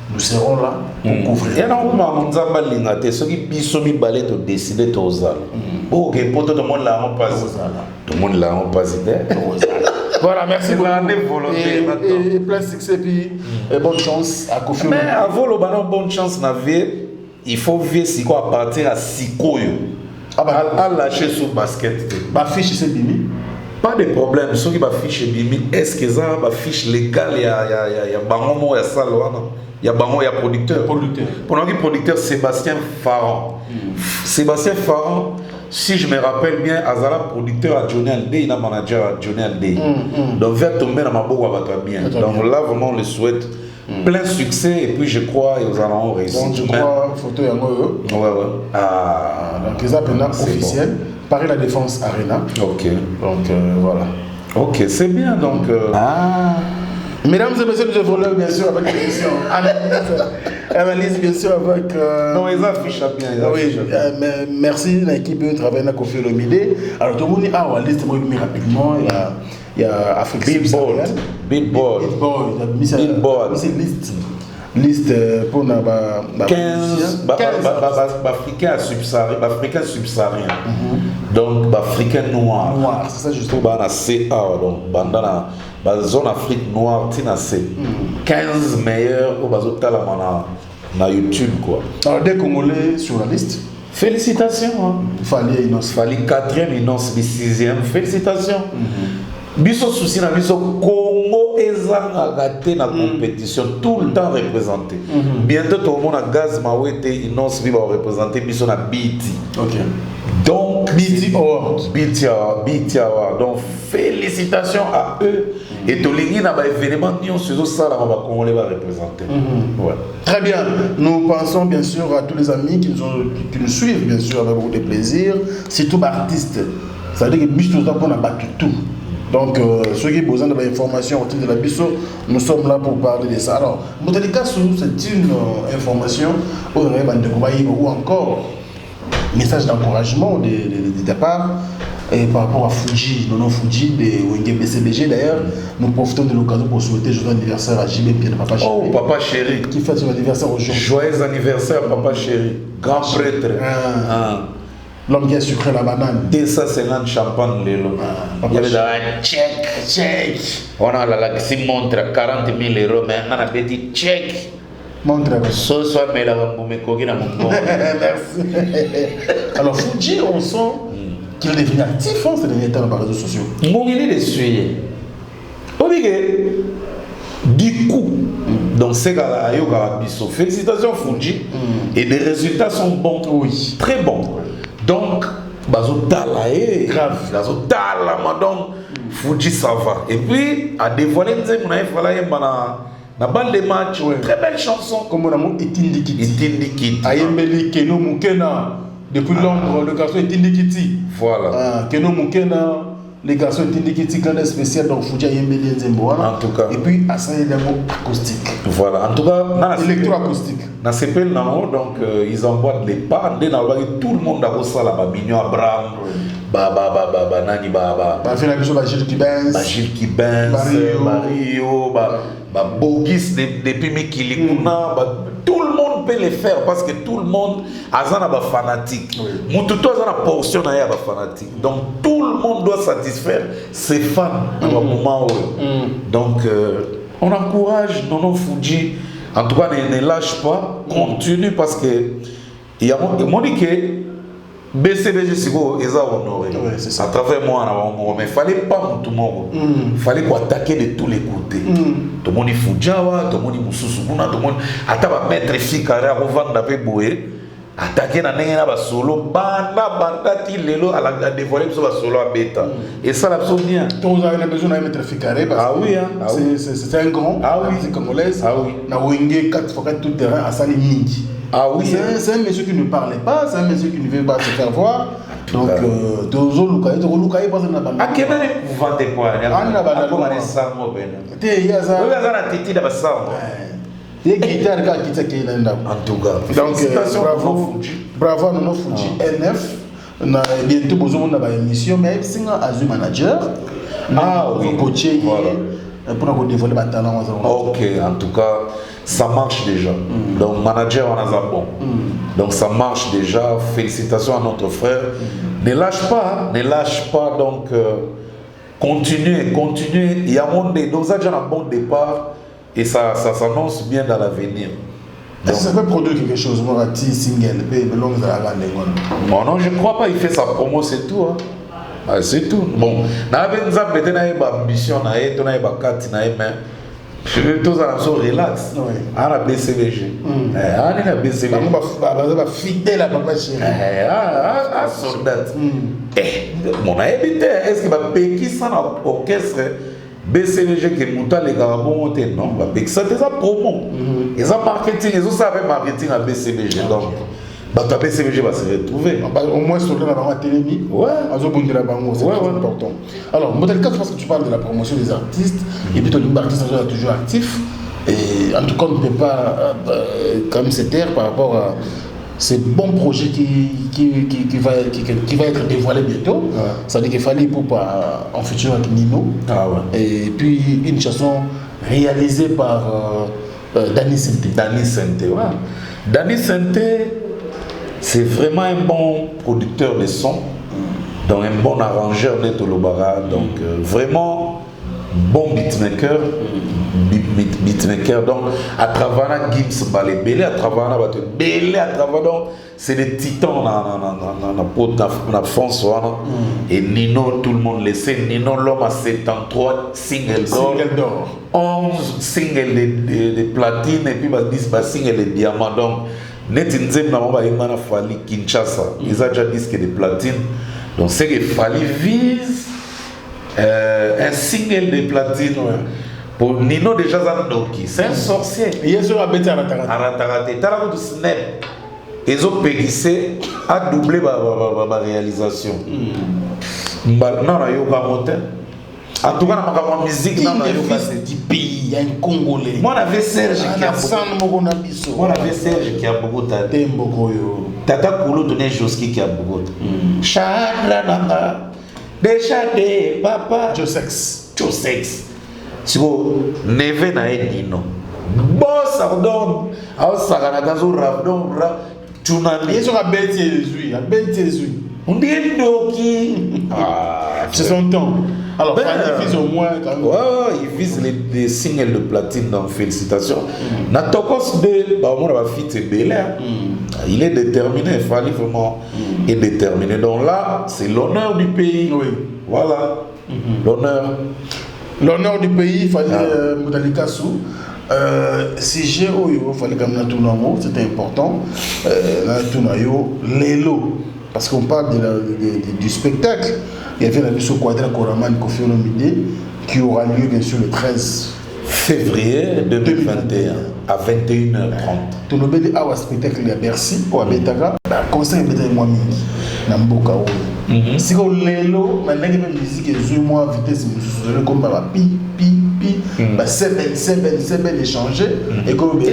nous serons là pour couvrir. Il y a un nzamba lingate, ceux qui puissent balai de décider de osal. Ok, pour tout le monde là, on passe. Tout le monde là, on passe. Voilà, merci beaucoup. Et plein succès et bonne chance à Koffi Olomide. Mais avant le ballon, bonne chance na vie, il faut vivre si quoi à partir à Sikoyo. À lâcher sous basket. Ma fiche c'est Bimi. Pas de problème. Ceux qui fiche Bimi, est-ce que ça va fiche légale? Il y a Bangomo, il y a Salouana. Il y a Bango, il y a producteur. Pendant que producteur Sébastien Farran. Sébastien Farran, si je me rappelle bien, Azala producteur à Johnny Hallyday, il a manager à Johnny Hallyday. Donc vers tomber dans ma boue, va bien. Donc là vraiment on le souhaite plein succès et puis je crois qu'ils allons réussir. Donc je crois photo yango. Ouais. Donc les appels officiels. Bon. Paris La Défense Arena. Ok. Donc voilà. Ok, c'est bien donc. Mesdames et messieurs, nous évoluons bien sûr avec l'émission. Analyse bien sûr avec. Non, ils affichent bien. Oui, merci l'équipe de travail avec Koffi Olomide. Alors tout le monde est à la liste, moi je rapidement. Il y a Afrique subsaharienne. Billboard. C'est liste pour 15 Africains subsahariens. Donc Africains noirs. C'est ça justement. Pour la CA donc bandana la zone Afrique noire tina c'est 15 meilleurs au bazotala na YouTube quoi. Alors des Congolais sur la liste. Félicitations. Fallait Inos. Fallait 4e Inos, 6e. Félicitations. Biso souci na biso Congo est raté la compétition, tout le temps représenté. Bientôt, tout le monde a Gaz Mawete, Innos va représenter, puis on a BT. Ok. Donc, BT Award. BT Award. Donc, félicitations à eux. Et tout le monde a un événement, nous sommes ça, on les va représenter. Ouais. Très bien. Nous pensons bien sûr à tous les amis qui nous suivent, bien sûr, avec beaucoup de plaisir. Surtout artistes. C'est-à-dire que nous avons battu tout. Donc, ceux qui ont besoin d'informations autour de la BISO, nous sommes là pour parler de ça. Alors, Motalika, c'est une information ou encore message d'encouragement de départ et par rapport à Fuji, non Fuji, de Wenge BCBG d'ailleurs. Nous profitons de l'occasion pour souhaiter joyeux anniversaire à JB Pierre, Papa Chéri. Oh, Papa Chéri. Qui fait son anniversaire aujourd'hui. Joyeux anniversaire, Papa Chéri. Grand prêtre. L'homme qui a sucré la banane. 250 champagne lélo. Il y avait un check. On a la qui montre 40 000 €, mais on a un petit check. Montre-moi. Ce soir, mais là, on me cogne dans mon corps. Merci. Alors, Fuji, on sent qu'il est devenu actif ces derniers temps dans les réseaux sociaux. Mon il est dessus. Du coup, dans ces cas-là, il y a félicitations Fuji. Et les résultats sont bons. Oui. Très bons. Donc, bazotala grave, bazotala donc Fuji ça va. Et puis à dévoiler on a fallu na balle de match, très belle chanson comme on a dit Itindikiti. Ayembeli Keno Mukena depuis l'ombre le garçon Itindikiti. Voilà. Keno Mukena les garçons Itindikiti quand spécial donc Fuji Ayembeli Nzembo. En tout cas. Et puis à ça il y a acoustique. Voilà. En tout cas, électroacoustique. Dans ces pays donc ils emboîtent les pas, tout le monde a ça là, Mignon Abraham, Nani Gilles Kibens, Mario, Bogis depuis Mikilikuna, tout le monde peut les faire parce que tout le monde a un fanatique. Moututo a une portion de fanatique. Donc tout le monde doit satisfaire ses fans à un moment. Donc on encourage Nono Fuji. En tout cas, ne lâche pas, continue parce que il y a mon dit que BCBG Sigo est honoré. À travers moi, mais il ne fallait pas tout le monde. Il fallait attaquer de tous les côtés. Tout le monde est Fujawa, tout le monde est Moussoussouna, tout le monde a mettre Fikara, revendre d'après Boé. Attaquer na nenga ba solo banda ti lelo à la dévoiler sur solo à bêta et ça la bien. Tous avez besoin de mettre Ficaré parce que c'est un grand c'est congolaise. Na Wenge 4x4 tout terrain à Sali Mingi. C'est un monsieur qui ne parlait pas, c'est un monsieur qui ne veut pas se faire voir. Donc Dozo Lukaï passe na banda. Akena vous vendez quoi? Ana banda ko mane sango bena. Te yaza. Oui yaza na titi da basango. En tout cas, donc bravo à Nono Fuji NF. Bientôt besoin de émission, mais c'est un Azure Manager. Coaché pour développer le talent. Ok, en tout cas, ça marche déjà. Donc manager on a bon. Donc ça marche déjà. Félicitations à notre frère. Ne lâche pas. Donc continuez. Il y a déjà un bon départ. Et ça s'annonce bien dans l'avenir. Ça peut produire quelque chose, moi, petit single, non, je ne crois pas, il fait sa promo, c'est tout. C'est tout. Bon, nous avons une ambition, nous avons une carte, je veux tous relax. À la BCBG. À la BCBG. Fidèle à Papa Chéri. À soldat. Mon habité, est-ce qu'il va payer ça dans l'orchestre? BCBG qui est monté les gars bon non ça déjà promo ils ont marketing ils ont savent marketing à BCBG donc la BCBG va se retrouver au moins sur la télévision c'est important. Alors Motalika, je pense que tu parles de la promotion des artistes et puis les artistes sont toujours actifs et en tout cas on ne peut pas quand même se taire par rapport à ces bons projets qui va être dévoilé bientôt. Ça veut dire qu'il fallait pour en futur avec Nino. Et puis une chanson réalisée par Danny Sente. Danny Sente, c'est vraiment un bon producteur de son, donc un bon arrangeur de Tolobara. Donc vraiment, bon beatmaker. Beatmaker, donc à travers Gims, Belé, à travers Belé, à travers donc c'est des titans dans France. Et Nino, tout le monde le sait. Nino, l'homme a 73 singles d'or, 11 singles de platine et puis 10 singles de diamant. Donc, net inzem na mamba imana Fali Kinshasa, ils ont déjà disque de platine. Donc c'est que Fali vise un single de platine. Pour Nino déjà Zandoki, c'est un sorcier. Il y a sur la bête à Ratarate. T'as la snap. Ils ont péguissé à doubler ma réalisation. Non, il y a pas moteur. En tout cas, dans ma musique, dans la du pays, il y a un Congolais. Moi, on avait Serge qui a beaucoup de Tata Koulo donnait Joski qui a beaucoup de Chadra Nanga, déjà des papa, Josex. Si vous neve na Nino, boss ardon, au Saganagazo Ravdon, Tunami. Ils sont à Béthésui, On dit Doki. C'est son temps. Alors, il vise au moins quand même. Ouais, il vise les singles de platine, donc félicitations. Natokos de, bah, on va fit Belair. Il est déterminé, il fallait vraiment être déterminé. Donc là, c'est l'honneur du pays. Oui. Voilà. L'honneur du pays, il fallait Moudalika Sou. Si j'ai il fallait quand même c'était important. Lélo, parce qu'on parle du spectacle. Il y avait la mission Quadra Koraman Kofi Olomide qui aura lieu bien sûr le 13 février 2021 à 21h30. Tout le monde a un spectacle à Bercy ou à Betaga. Conseil est moi mingi. Namboka ou. Si on l'élo, maintenant il y a une musique qui est moins vitesse, comme par pi. C'est échangé et comme bien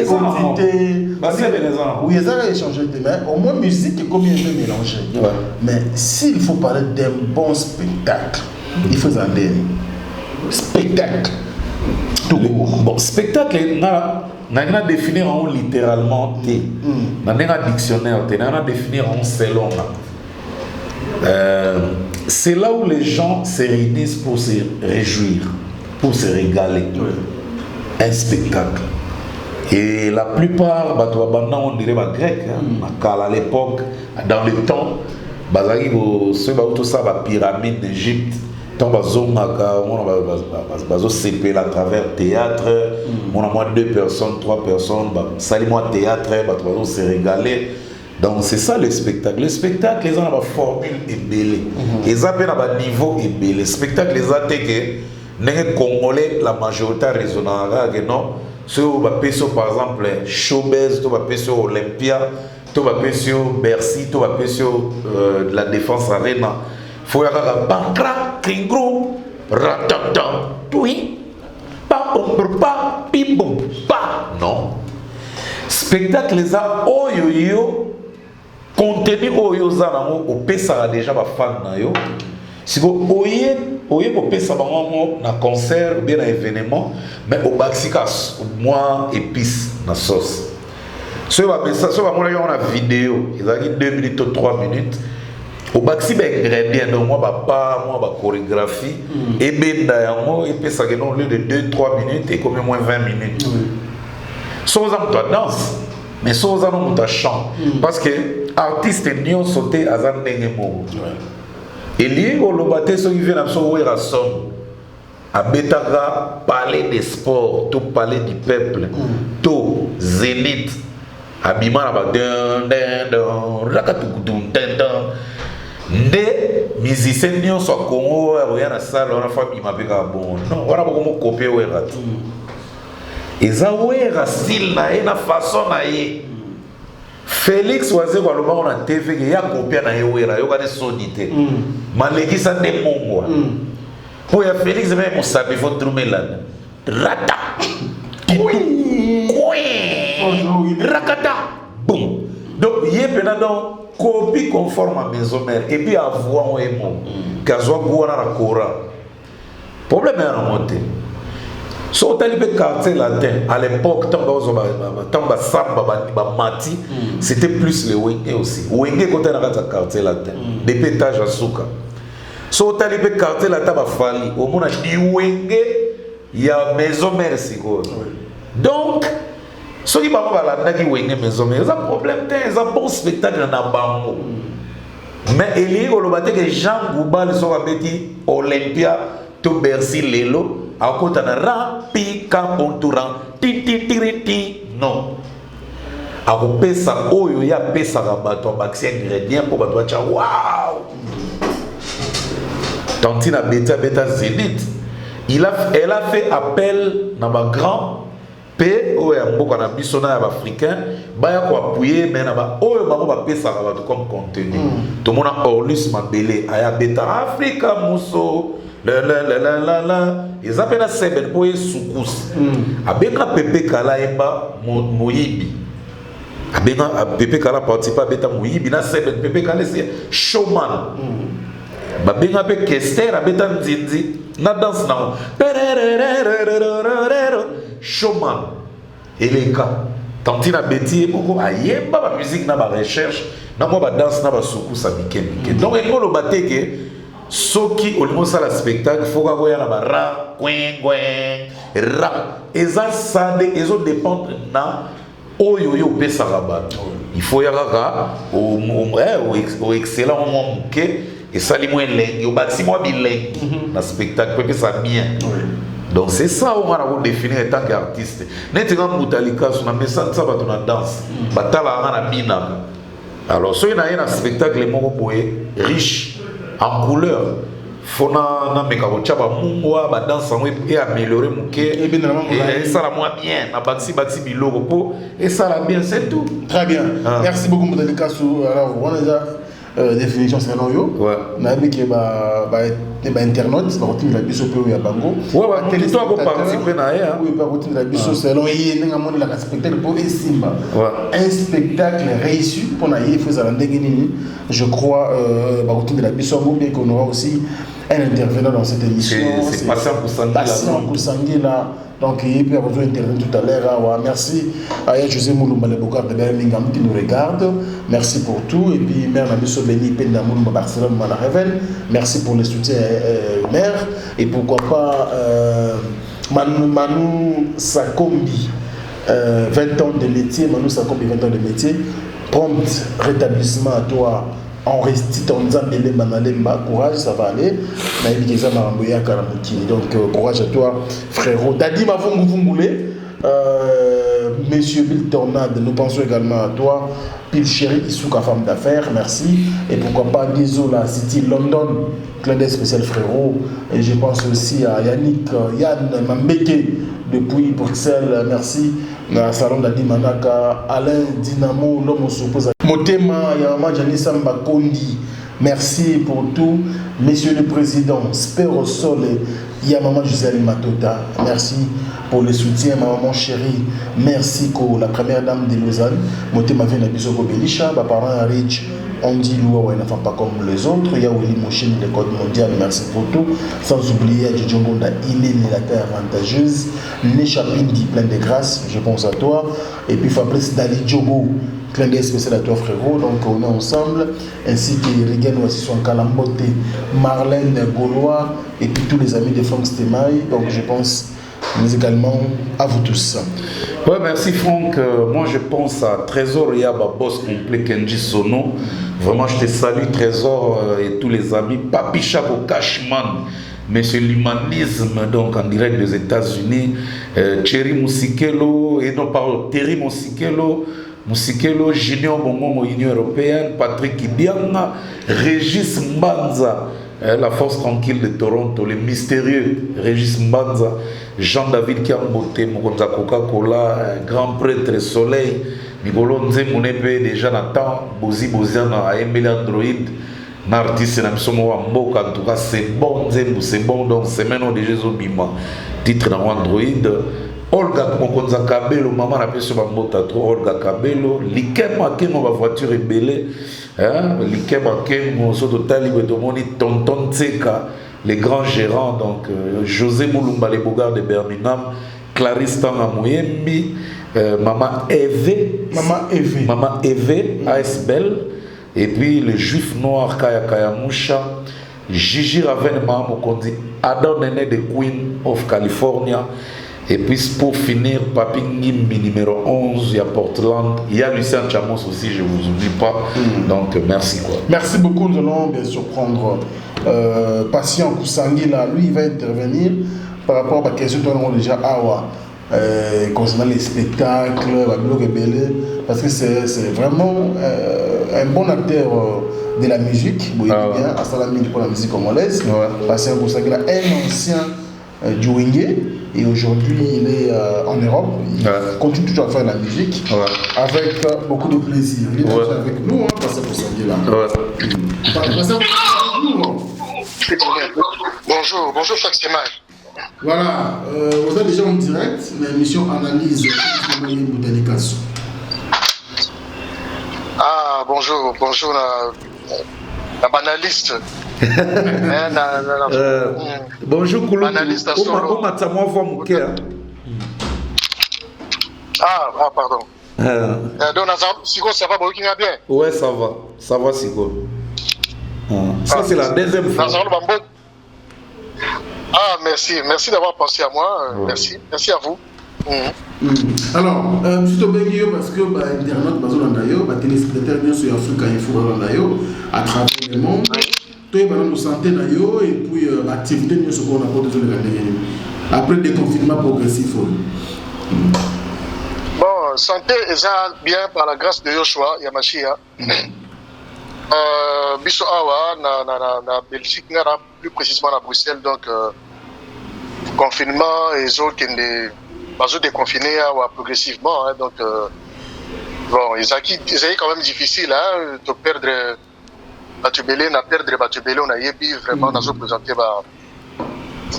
oui, ça a échangé mais au moins musique est combien de mélanger. Mais s'il faut parler d'un bon spectacle, il faut en dire spectacle. Tout court. Bon, spectacle, on a définir en littéralement T. On a un dictionnaire, on a définir en selon. C'est là où les gens se réunissent pour se réjouir, pour se régaler. Un spectacle. Et la plupart, on dirait grec, à l'époque, dans le temps, tout ça, la pyramide d'Égypte, on a CP à travers théâtre, on a moins 2 personnes, 3 personnes, salut-moi théâtre, on se régaler. Donc c'est ça le spectacle. Le spectacle, les gens ont une formule ébélée. Ils ont un niveau ébélé. Le spectacle, les gens ont les Congolais, la majorité raisonnable, non? Sur par exemple, Showbiz, sur Olympia, sur Bercy, sur la Défense Arena. Il faut y avoir un bankra, kringro, ratata, oui, pa, pim, pa. Non. Spectacle, les gens, oh yo, contenu oh yo, au pesa déjà ma fan na yo. Si vous voyez au pesa na concert ou bien un événement, mais au baxikas, au moins épice na sauce. Si vous avez une vidéo, il y a 2 minutes ou 3 minutes. Au baxi ben ingrédient donc moi ba chorégraphie et ben d'ailleurs et puis ça que non lieu de 2-3 minutes et comme moins 20 minutes. Sans on danse mais sans on chant parce que artiste n'y ont sauté à zan ndengemo. Et lié au lobaté so qui vient absolument à son à Betaga parler des sports, tout parler du peuple, tout zénith abima ba dan rakatukutum dan des musiciens qui sont au Congo, il y a une salle, on a fait un peu bon. Non, on a beaucoup copié. Ils ont un style, une façon. Félix Oazé, on a TV, il y a copié, il y a des sonités. Malgré ça, des mots. Pour Félix, même, il faut trouver là. Rata. Oui. Rakata. Boum. Donc, il y a pendant copie conforme à maison mère et puis avoir un mot qu'azoa gouana la cora problème est à monter so talibé quartier latin à l'époque tamba samba mati c'était plus le wenge aussi wenge côté na quartier latin des pétages à souka so talibé quartier latin ba fali au mona di wenge il y a maison mère siko. Donc ceux qui parlent de la maison mère, ils ont un problème, ils ont un bon spectacle dans bango. Mais il y a que Jean Goubal sont abeti Olympia to Bercy lelo à côté de rapi camponturan ti ti ti ti non à côté ça oyo ya pesa rabato baxi ingrédient pour bato cha waouh Tantina beta Zénith elle a fait appel dans ma grand P o ya mboka na biso na ya africain baya ko appuyer mais na ba oyo bango ba pesa ba comme contenu to mona Orlus Mabele aya beta Africa muso la ils appellent seben po sukous abenga Pepe Kala emba moyibi abenga Pepe Kala participa beta moyibi na seben Pepe Kala c'est showman ba benga pe Kester beta nzinzi na danse na showman eleka tantina beti moko ayemba ba musique na ba recherche na mo ba danse na ba sukusa mike donc ekolo bateke soki olimo sala spectacle foka ko ya na ba ra quen ra eza sande ezo dépendre na oyo yo pesa rabato il faut ya kaka au excellent moke et sali mo elengi o baxi mo bilengi na spectacle peut que ça bien. Donc c'est ça on va définir en tant qu'artiste. N'était-ce mutalika sur na message ça va na danse. Batala na bina. Alors so ina un spectacle moko boye riche en couleur. Fona na meka ko chaba mungwa ba danse et améliorer muke et ça la moins bien na baxi biloko po et ça la bien c'est tout. Très bien. Merci beaucoup mutalika sur alors on a définition c'est non yo. Ouais. Na bi ke ba internautes ba routine la biso pe ya bango. Ouais ba toi ko participer na ya. Oui ba routine la biso selon yi nga moni la spectacle pour Simba. Un spectacle réussi pour na yi faisant ndenge nini. Je crois ba routine de la biso bien qu'on aura aussi un intervenant dans cette émission. C'est pas 100% là. Donc il peut avoir intervenir tout à l'heure. Merci à José Moulumba le Bokar de Birmingham qui nous regarde. Merci pour tout. Et puis Mère Nabiso Beni Penda Moulumba Barcelone Mala Reven. Merci pour le soutien Mère. Et pourquoi pas Manu Sakombi 20 ans de métier. Manu Sakombi 20 ans de métier. Prompt rétablissement à toi. En restant en disant courage, ça va aller. Donc courage à toi, frérot. Dadi Mavongouvoumboulé, Monsieur Bill Tornade, nous pensons également à toi. Pile Chéri Issouka, femme d'affaires, merci. Et pourquoi pas Gizola City London, clin d'œil spécial frérot. Et je pense aussi à Yannick, Yann Mambeke depuis Bruxelles, merci. Dans le salon d'Adi Manaka, Alain Dynamo, l'homme s'oppose à Motema, Yama Janissa Mbakondi, merci pour tout. Monsieur le Président, Spero Sole, Yamama Gisèle Matota, merci pour le soutien, ma maman chérie, merci pour la première dame de Lausanne, Motema Vena Bisoko Belisha, ma parent Rich, on dit Loua, n'enfant pas comme les autres, il y a Willy Mouchin, le code mondial, merci pour tout, sans oublier Djidjongonda, Iné, la terre avantageuse, Nechapindi, plein de grâce, je pense à toi, et puis Fabrice Dali Djogo, clin d'œil spécial à toi frérot, donc on est ensemble, ainsi que Regan Wassison Kalambote, Marlène Gaulois, et puis tous les amis de Franck Stemaille, donc je pense musicalement à vous tous. Ouais, merci Franck. Moi je pense à Trésor Yaba, boss complet Kenji Sono. Vraiment je te salue Trésor et tous les amis. Papi Chaco Cashman, Monsieur l'humanisme, donc en direct des États-Unis. Thierry Mousikelo, et non pardon, Terry Mousikelo, Junior Bongo, Union Européenne, Patrick Ibianga, Régis Mbanza, la force tranquille de Toronto, le mystérieux Régis Mbanza, Jean-David Kiambote, Mokonza Coca-Cola, grand prêtre Soleil, Migolo Nzemunepe, déjà Nathan, Bozi Boziana, Aemele Android, l'artiste n'a pas Mboka, en tout cas c'est bon, c'est bon, donc c'est maintenant déjà Zobima, titre dans Android. Olga Mokonza Kabelo, maman a appelé sur ma moto Olga Kabelo, Likem Akemo, ma voiture est belée, Likem Akemo, sur total, il y Tonton Tseka, les grands gérants, donc José Moulumba, les Bogards de Birmingham, Clarisse Tanga Mouyembi, Maman Eve, ASBL, et puis le juif noir Kaya Kaya Moucha, Gigi Raven, Maman Mokondi, Adam Nene de Queen, of California. Et puis pour finir, Papi Ngimbi numéro 11, il y a Portland, il y a Lucien Chamos aussi, je ne vous oublie pas. Donc merci quoi. Merci beaucoup, nous allons bien sûr prendre Patient Kousangui là, lui il va intervenir par rapport à la question que nous avons déjà concernant les spectacles, la blog et belé, parce que c'est vraiment un bon acteur de la musique, bien, à Salami pour la musique congolaise. Patient Kousangui là, un ancien du Wenge. Et aujourd'hui, il est en Europe. Il continue toujours à faire de la musique avec beaucoup de plaisir. Il est déjà avec nous, hein, Patient Kousangui là. Bonjour Faxemai. Voilà, vous êtes déjà en direct, l'émission Analyse Boutanicasso. Ah, bonjour la banaliste. Bonjour Koulou. Analyste à solo. Ah, pardon. Donc, Sigo, ça va bien? Ouais, ça va Sigo. Ça, c'est la deuxième fois. Ah, merci d'avoir pensé à moi. Merci à vous. Alors, M. Tobengio, parce que Internet, la téléspectateur bien sur Africa Info à travers le monde, tout est dans santé et puis l'activité nous ce qu'on a pas besoin de après des confinements progressifs. Bon, santé est bien par la grâce de Yoshua Yamashia. Biso Awa na Belgique, plus précisément à Bruxelles, donc confinement et autres qui sont déconfinés progressivement, hein, donc bon, ils ont quand même difficile, hein, de perdre Batubélé, na perdre Batubélé, on a yébi vraiment, on a présenté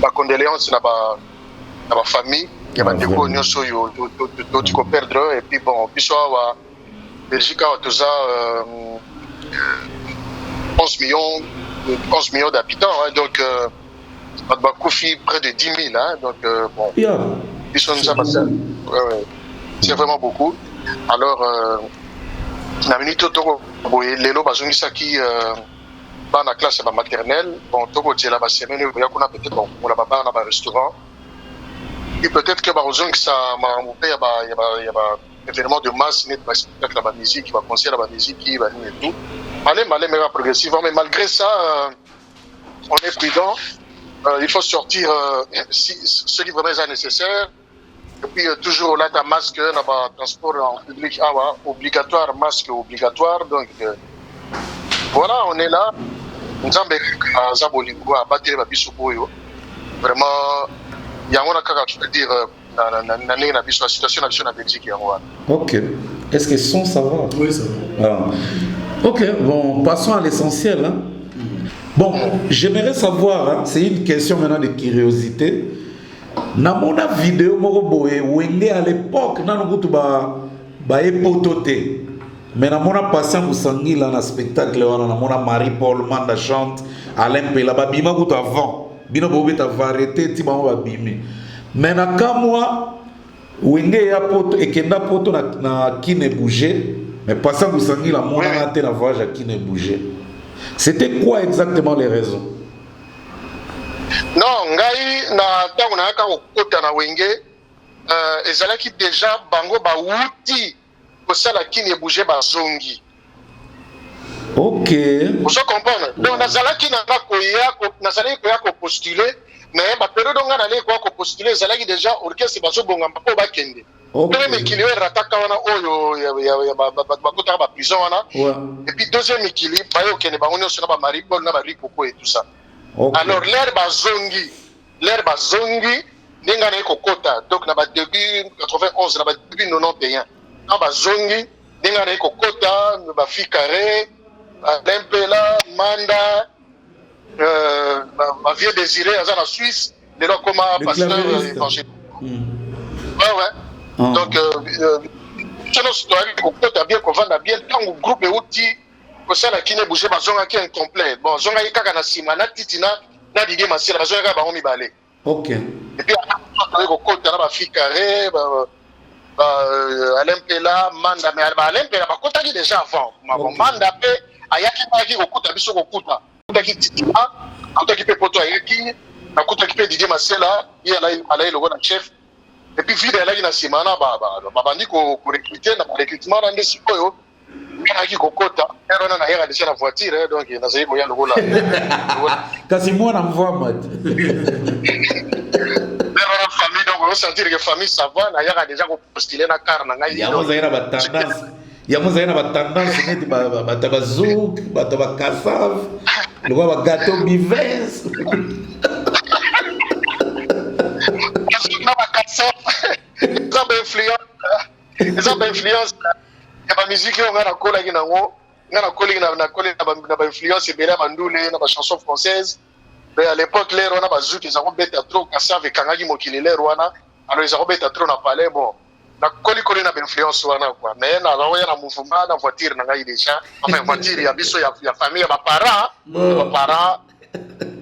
ma condoléance à ma famille, il y a des gens qui ont perdu, et puis bon, Biso Awa Belgique a tout ça 11 millions d'habitants, hein, donc Koufi près de 10 000, hein, donc bon, c'est vraiment beaucoup. Alors, la minute les lots qui dans la classe maternelle, bon, tout le la semaine, il y a peut-être bon, on a un restaurant. Et peut-être que ça il y a événement de masse, il va spectacle la musique, il va concert la musique, il va et tout. Allez, progressivement, mais malgré ça, on est prudent. Il faut sortir ce qui vraiment est nécessaire. Et puis toujours là, un masque, transport en public, obligatoire, masque obligatoire. Donc voilà, on est là. Nous avons battre vraiment, il y a un je peux dire, la situation en Belgique. Ok. Est-ce que son ça va? Oui, ça va. Ok, bon, passons à l'essentiel. Hein. Bon, j'aimerais savoir, hein, c'est une question maintenant de curiosité. Dans mon vidéo, Wenge à l'époque, mais dans mon Patient Kousangui, dans le spectacle, dans mon Marie-Paul Manda chante, Alain Pela, Bima avant. Bino Bobé ta variété, Timamo Babimi. Mais dans moi, Wenge a poto, et Kenda poto na Kine bougé, mais Patient Kousangui, la mon a la voyage à Kine bougé. C'était quoi exactement les raisons? Non, ngai na tango na ka okota na Wenge ezalaki déjà bango ba wuti kosala Kine bouger ba zongi. OK. Vous comprenez? Donc nazalaki na koya nazalaki koya ko postuler mais ba période nga na ko postuler ezalaki déjà orchestre ba zobonga mpo ba kende. Premier équilibre rataka wana oyo ya bakota ba prison wana. Et puis deuxième équilibre ba yo kende ba onyo sona ba Marie-Paul na ba Rikoko et tout ça. Okay. Alors l'air bazongi ninga na kokota donc na ba début 91 na ba début 91 na bazongi ninga na kokota ba Ficaré Alain Pela Manda ma vieux désiré à la Suisse les là comme pasteur évangile. Ouais. Donc je ne sais pas kokota bien qu'on vende bien tant groupe et outils pour ça la Kine bouger bazonga qui est incomplet bon zonga yika na sima na titina na Didier Massila bazonga ba omi balé. OK. Et puis on ko kota na ba Ficaré Alain Pela Manda mais Alain Pela ba kota déjà avant Manda pe ayaki ba ki ko kota biso ko kota kota ki titina kota ki pe poto ayaki nakutaki mpe Didier Masela ye alaye lokola chef et puis vide elaki na nsima wana babandi korecrute na barecrutement wana nde sikoyo naki kokota ere wana nayaka deja na voiture donc nazali koya lokola kasi mwana mvwama te ere famille donc osentir que famille ça va nayaka deja kopostule na car na ngai yango ozali na batendance yango ozali na batendance neti bato bazouk bato bakasave lokola bagateau bives eza bainfluence ya bamusike oyo ngai nakolaki nango ngai nakolaki na bainfluence ebele ya bandule na bachanson française mais à l'époque lere wana bazuki eza kobeta trop kasave ekangaki mokili lere wana alors eza kobeta trop na palais bon nakolikoli na bainfluence wana quoi mais naoya na mouvement na voiture na ngai déjà enfin voiture ya biso ya famille ya baparent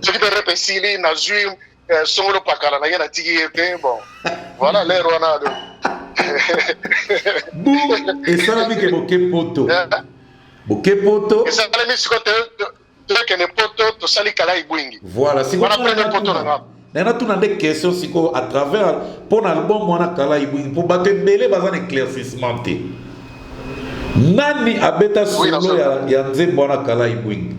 soki mpe repe esili nazwi songolo pakala na ye natiki ye mpe bon voilà lere wana esalami ke boke poto esalami siko tokende poto tosali kala ibwingi voilà nayena tuna nde question siko à travers mpo na album wana kala ibwingi mpo bato ebele baza na éclaircissement te nani abeta solo ya nzembo wana kala ibwingi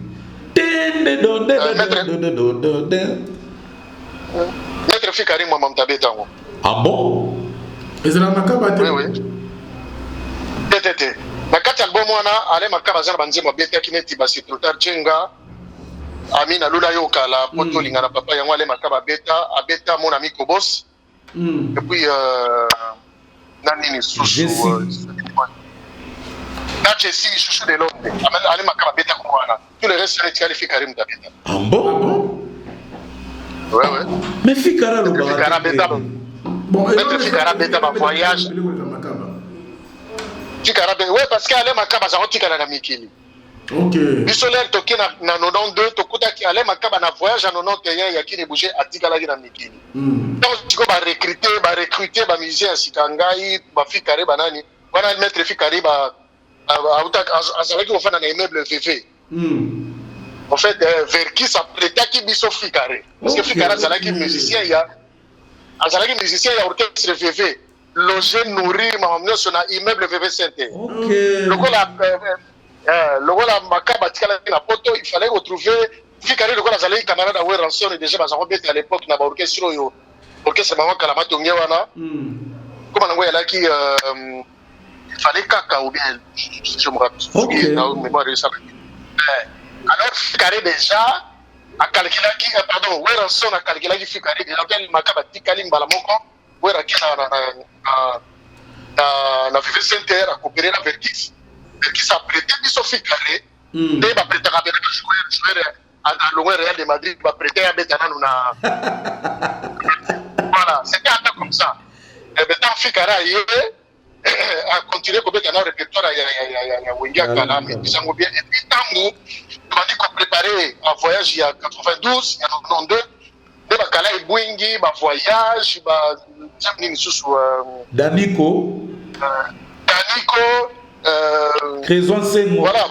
maître Fikari mwa mamtabeta ngo ah bon ezala makaba te tete na kati album wana ale makaba za banzembo abetaki neti basi trotar jenga amina lula yo kala poto linga na papa yango ale makaba abeta mon ami Kobos et puis nani ni susu na Jesse chouchou de l'homme ale makaba beta ko wana tout le reste c'est ali Fikari mtabeta ah bon ouais mais Fikara lo Fikara beta bon maître Fikara beta ba voyage Fikara beta ouais parce que ale makaba za otikala na mikili OK biso lere toki na 92 tokutaki ale makaba na voyage en 91 yakini bouger atikala na mikili donc tiko ba recruter ba musiciens sikangai ba Fikare banani wana maître Fikari ba azalaki kofana na immeuble VV en fait Verki s'apprêtaki biso Fikare parce que Fikare azalaki musicien ya orchestre VV logé nourri mamamno sona immeuble VV Sainte lokola makaba tikala na poto il fallait retrouver Fikare lokola azalaki camarade à Ranson déjà bazako beta à l'époque na ba orchestre yo orchestre mama kala matonge wana comme nango yalaki il fallait kaka ou bien je me rappelle na mémoire de ça alors Fikare déjà a calculé qui pardon Ranson a calculé qui Fikare déjà quel makaba tikali mbala moko wera kila na VV Center a coopérer la Verkis qui s'apprêtait biso Fikare nde ba prêter ka bena jouer à l'Owen Real de Madrid ba prêter à betana na voilà c'était un peu comme ça et ben tant Fikare a continué ko betana répertoire ya Wenga Kala mais bisango bien et puis tango on dit qu'on préparer un voyage il y a 92 il y a 92 de ba Kala ibwingi ba voyage ba jamni susu Daniko Créson Sengo voilà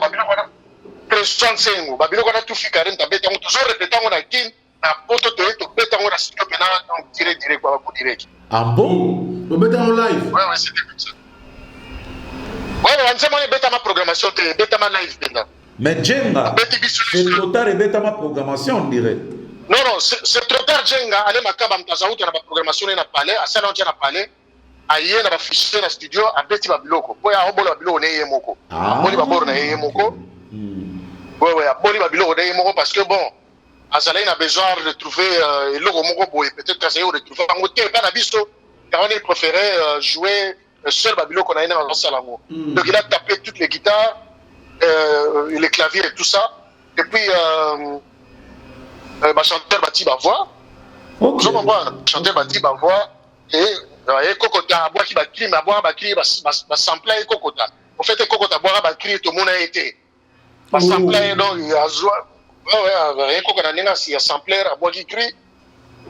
Créson Sengo babilo kana tout Fikare ntabeta ngo toujours répéter ngo na kin na poto to beta ngo na studio pena donc direct quoi ko direct ah bon on beta en live ouais c'était comme ça ouais on sait moi beta ma programmation te beta ma live pena mais Jenga c'est trop tard et beta ma programmation on dirait non c'est trop tard Jenga ale makaba mtazauta na programmation na palais à salon na palais aye na ba fichier na studio abeti ba biloko boya obola ba biloko neye moko boli ba borna neye moko ouais boli ba biloko neye moko parce que bon azalai na besoin de trouver eloko moko boye peut-être que ça y retrouver en côté pas na biso car on préférait jouer seul ba biloko na ina dans salango donc il a tapé toutes les guitares les claviers et tout ça et puis ba chanteur bati ba voix vous comprendre chanteur bati ba voix et kokota bois qui ba cri ma bois ba cri ba sampler kokota en fait kokota bois ba cri tout monde a été ba sampler donc il a joie ouais kokota ninga si sampler à bois qui cri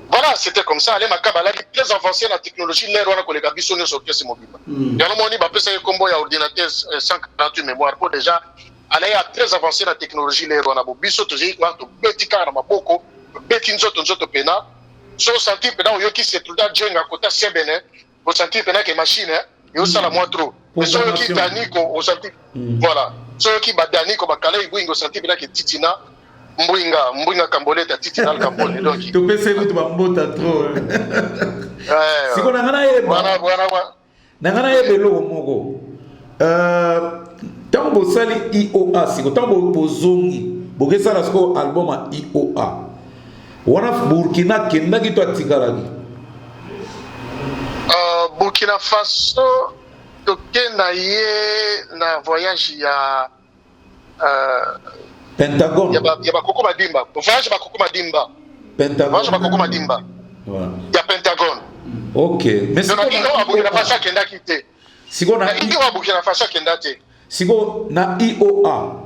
voilà c'était comme ça les makaba là très avancé la technologie l'air on a collé gabiso ne sortir ce mobile ya no moni ba pesa combo ya ordinateur 148 mémoire pour déjà aller à très avancé la technologie l'air on a biso to ji kwa to betika na maboko beti nzoto pena so senti pendant yoki c'est tout le jenga kota sebene au senti pendant que machine yo sala moi trop mais so yoki dani ko au senti voilà so yoki badani ko bakala ibwingo senti pendant que titina mbwinga kamboleta titina kambole donc tu peux c'est tout bambota trop siko nangana yeba voilà nangana yebelo moko tant bosali IOA siko tant bozongi bokesala siko album a IOA wana Burkina kendaki to atikalaki Burkina Faso tokenda ye na voyage ya Pentagone ya bakoko madimba voyage bakoko madimba Pentagone voyage bakoko madimba ya Pentagone. OK mais siko na Burkina Faso kendaki te siko na IOA Burkina Faso kendate siko na IOA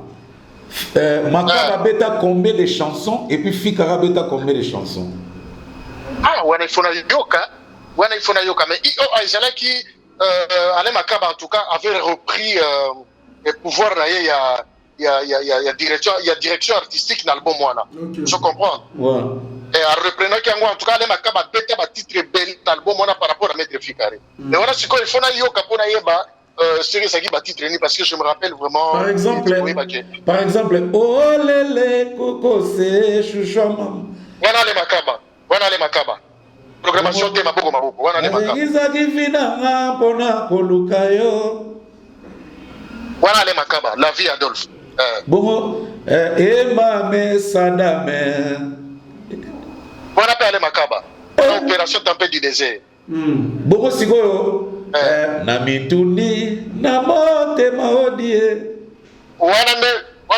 Makaba beta combien de chansons et puis Fikara beta combien de chansons? Ah, wana ifuna yoka mais IOA Izalaki Ale Makaba en tout cas avait repris le pouvoir là il y a direction artistique dans l'album wana. Je comprends. Ouais. Et en reprenant qu'il en tout cas Ale Makaba beta ba titre bel album wana par rapport à Maître Fikare. Mais voilà c'est quoi il faut na yoka pour na yeba série ça qui bâtit traîner parce que je me rappelle vraiment par exemple oh lele coco c'est chouchama wana le makaba programmation de maboko wana le makaba izaki vina pona kolukayo wana le makaba la vie Adolphe bongo mame sadame wana pe le makaba opération tempête du désert bongo sikoyo na mituni na motema odie wana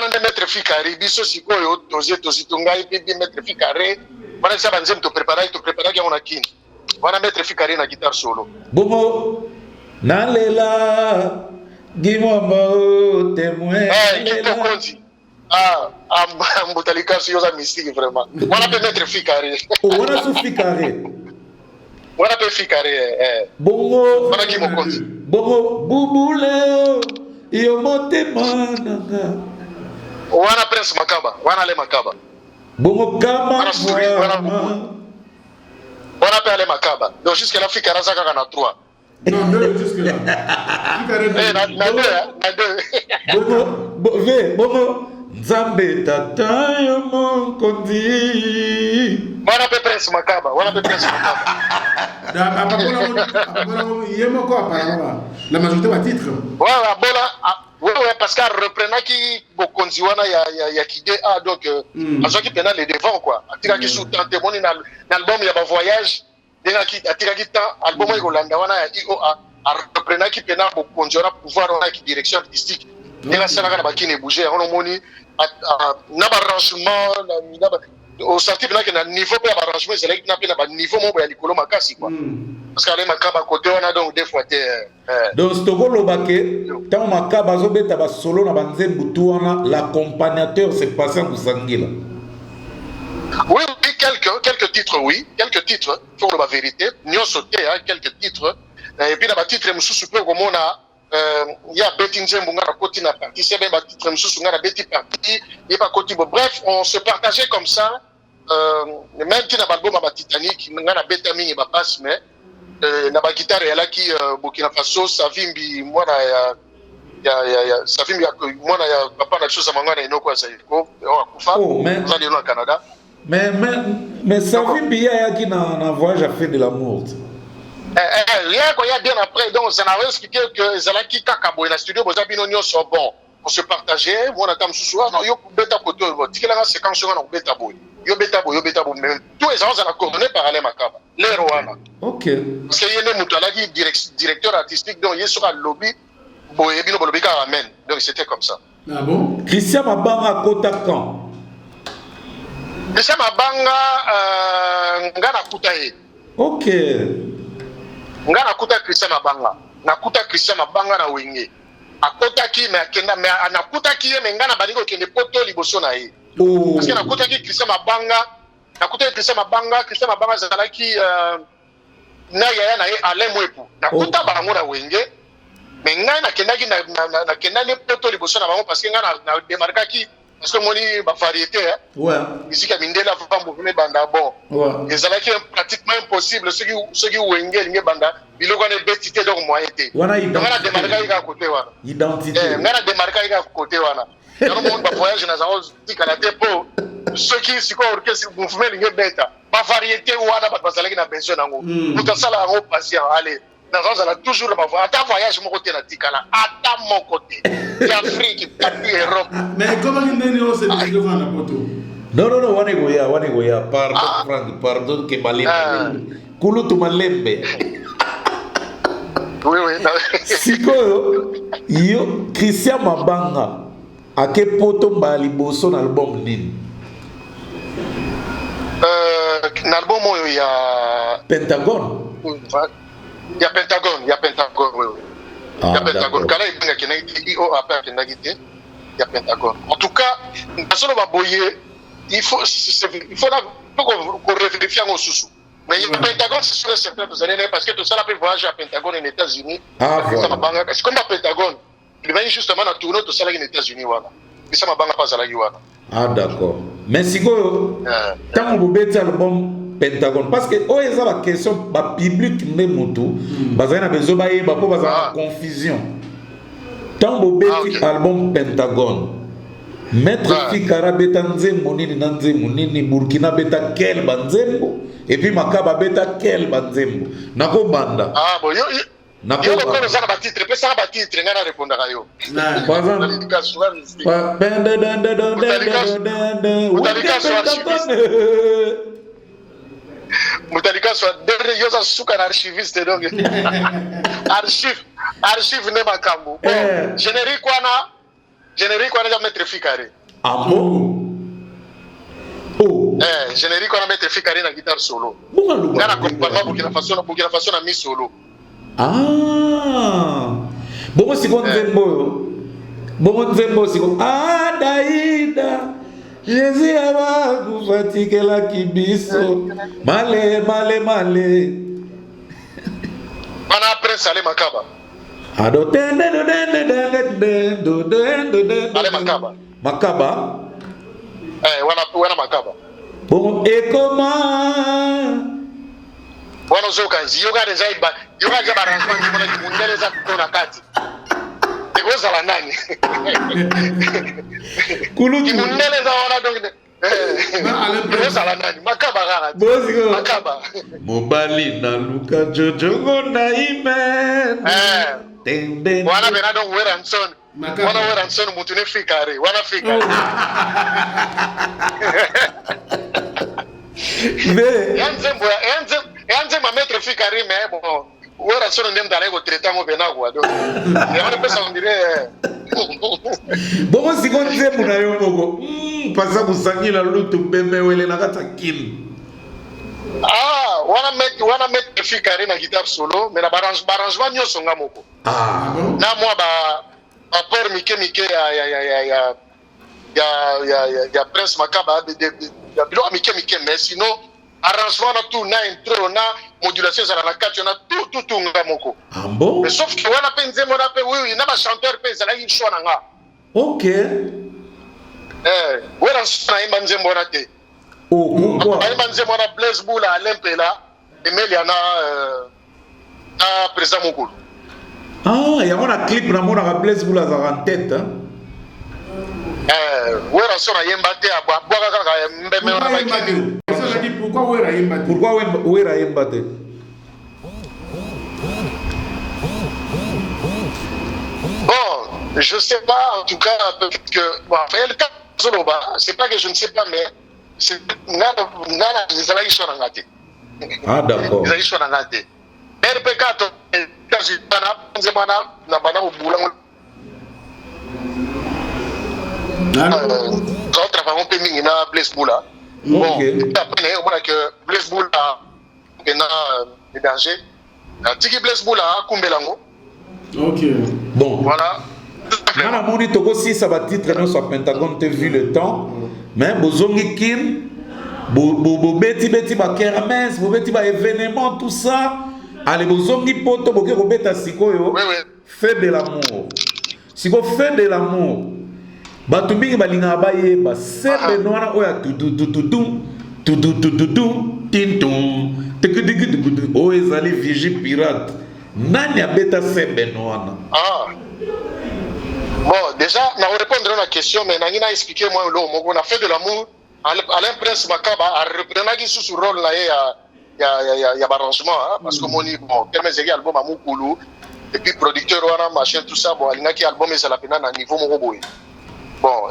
nde Maître Fikari biso sikoyo tozi tungai bibi Maître Fikari wana sa banzem to préparer ya na kini wana Maître Fikari na guitare solo bongo nalela gimombo témoin konzi mbutalika yoza mystique vraiment wana pe Maître Fikari wana su Fikari wana pe Fikari bongo wana ki mokonzi bongo bubule yo motema nanga wana Prince Makaba wana le Makaba bongo kama wana pe ale Makaba donc jusqu'à la Fikara ça kaka na 3 non deux jusque là na deux bongo Nzambe tata yo mokonzi wana pe Prince Makaba Yemoko apparemment la majorité va titre ouais parce qu'à reprenant qui bokonzi wana ya kide a donc azo qui pena les devant quoi atira qui sous tant témoin dans l'album ya ba voyage denga qui atira qui temps album ya Rolanda wana ya IOA a reprenant qui pena bokonzi wana pouvoir wana qui direction artistique denga sala kana bakine bouger on moni na ba arrangement au sorti là que na niveau pe ba arrangement c'est là qui na pe na ba niveau mo ya likolo makasi quoi parce que ale Makaba côté on a donc des fois donc stokolo bake tant Makaba zo beta ba solo na banzembu tu wana l'accompagnateur c'est passé Kusangila oui quelques titres pour la vérité nyo sauté quelques titres et puis na ba titre mususu pe ko mona ya beti nzembu ngara koti na partie c'est bien ba titre mususu ngara beti partie et pas koti bref on se partageait comme ça même si na album ba Titanic ngana beta mingi ba passe mais na ba guitare ya laki Burkina Faso Savimbi mwana ya Savimbi mwana ya papa na chose mangana inoko azaiko akufa zali no Canada mais Savimbi ya ki na voyage à faire de l'amour rien qu'on y a bien après donc ça n'a rien expliqué que Zalaki Kakabo et la studio boza bino nyonso bon on se partageait moi na tam soir non yo beta koto tikela na séquence na beta boy yo beta boy mais tous les gens ont coordonné par Ale Makaba les Rwanda OK parce que yene mutala qui directeur artistique donc yeso ka lobby boy bino lobby ka amen donc c'était comme ça ah bon Christian Mabanga kota quand Christian Mabanga ngana kuta ye OK ngana kuta Christian Mabanga nakuta Christian Mabanga na wenge akotaki me akenda me anakutaki ye me ngana balingo kende poto liboso na ye parce que nakutaki Christian Mabanga zalaki na yaya na ye Alain Mwepu nakuta bango na wenge me ngana nakendaki na kendani poto liboso na bango parce que ngana na demarkaki parce que moni ba variété Ouais. musique ya mindela va mouvement banda bon. Ouais. Et ça là qui est pratiquement impossible ceux qui wengel nge banda biloko ne betité donc moyen té. Wana Donc on a démarqué à côté wana. Identité. On a démarqué à côté wana. Dans le monde ba voyage na zao tikala te po ceux qui siko orchestre mouvement nge beta. Ba variété wana ba bazalaki na besoin nango. Tout ça là on patient allez. Dans a toujours ma voix. Attends voyage mon côté na tikala. Attends mon côté. L'Afrique, partie Europe. Mais comment il est né c'est devant la photo? Non, wane goya. Pardon, Franck, pardon que malembe. Kulu tu malembe. Oui. Sikoyo, yo Christian Mabanga, a ke poto mbali boso na album nini? L'album il y a Pentagon. Il y a Pentagone, oui. Il y a Pentagone. Quand il y a Pentagone. En tout cas, il faut qu'on réfléchisse au sous. Mais il y a Pentagone, c'est sûr et certain, vous allez parce que tout ça peut voyager à Pentagone aux États-Unis. C'est comme à Pentagone. Il va justement à tourner tout ça aux États-Unis. Et ça m'a pas à la Yuana. Ah, d'accord. Mais si vous avez un album Pentagone, parce que oh, il y a la question, le public n'est pas besoin de confusion. Tant que vous album Pentagone, Maître Fikara beta nzembo nini na nzembo nini, Burkina beta kel banzembo, et puis Makaba beta kel banzembo. Nako banda. Ah bon, yo ko ça ba titre, pe ça ba titre ngana répondre à yo. Par exemple, Mutalika soit dernier yo za suka na archiviste donc. Archive ne makambo. Générique wana ja Maître Fikare. Ah bon? Oh. Générique wana Maître Fikare na guitare solo. Ngana accompagnement Burkina Faso na mi solo. Ah. Bongo siko nzembo siko. Ah Daïda. Jésus aba kufatikela kibiso. Male. Bana prince ale Makaba. Ado Ale Makaba. Makaba. Wana Makaba. Bon et comment? Wana zoka ziyoga deja iba. Yoga za arrangement kimona kimundele za kona kati. Ego la nani. Kulu kimundele za wana donc ego la nani. Makaba gara. Boziko. Makaba. Mobali na luka jojongo na imen. Wana bena donc Weranson. Wana Weranson mutune Fikare. Wana Fikare. Yanze ma Maître Fikare mais bon. Weranson ndem dale ko traiter mo bena kwa donc. Yama pesa on dirait Bongo siko nzembo na yo moko. Pasa kusangila lutu bembe wele na kata kim. Ah, wana Maître Fikare na guitare solo, mais na arrangement nyoso nga moko. Ah. Na moi ba port mike ya Prince Makaba ya bilo mike mais sinon arrangement na tout na intro na modulation za na quatre na tout nga moko. Ah bon? Mais sauf que wana penze mo na pe oui na ba chanteur pe za la une choix na nga. OK. Wera na imba nzembo na te. Oh, pourquoi? Imba nzembo na Blaise Boula Lempela Emeliana président Mokulu. Ah, il y a un clip na mona ka Blaise Boula za en tête. Wera sona yemba te abwa kaka mbeme na bakini. Pourquoi Wera yemba te? Pourquoi Wera yemba te? Bon, je sais pas, en tout cas, peut-être que bon, le cas Zoloba, c'est pas que je ne sais pas, mais c'est nana les alaïs sont en gâté. Ah d'accord. Les alaïs sont en gâté. RPK na bana au boulot. Quand travaillons peu mingi na Blaise Boula. Bon, après on voit que Blaise Boula na hébergé. Tiki Blaise Boula kumbelango. OK. Bon. Voilà. Nana moni toko si ça va titre non sur Pentagone te vu le temps. Mais bozongi kin beti ba kermesse, beti ba événement tout ça. Allez bozongi poto boke ko beta sikoyo. Oui. Fais de l'amour. Siko fait de l'amour. bato mingi balinga bayeba sembe noana oya tududududu tintum tikidikidikudu o ezali Vigie pirate nani abeta sembe noana. Bon, déjà, on va répondre à la question, mais on a expliqué moi on a fait de l'amour. Alain Prince Makaba a repris sous rôle là, il y a arrangement, parce que mon bon, tellement j'ai album à Moukoulou, et puis producteur, machin, tout ça, bon, il y a qui album, mais ça l'a peine à niveau Moroboy. Bon,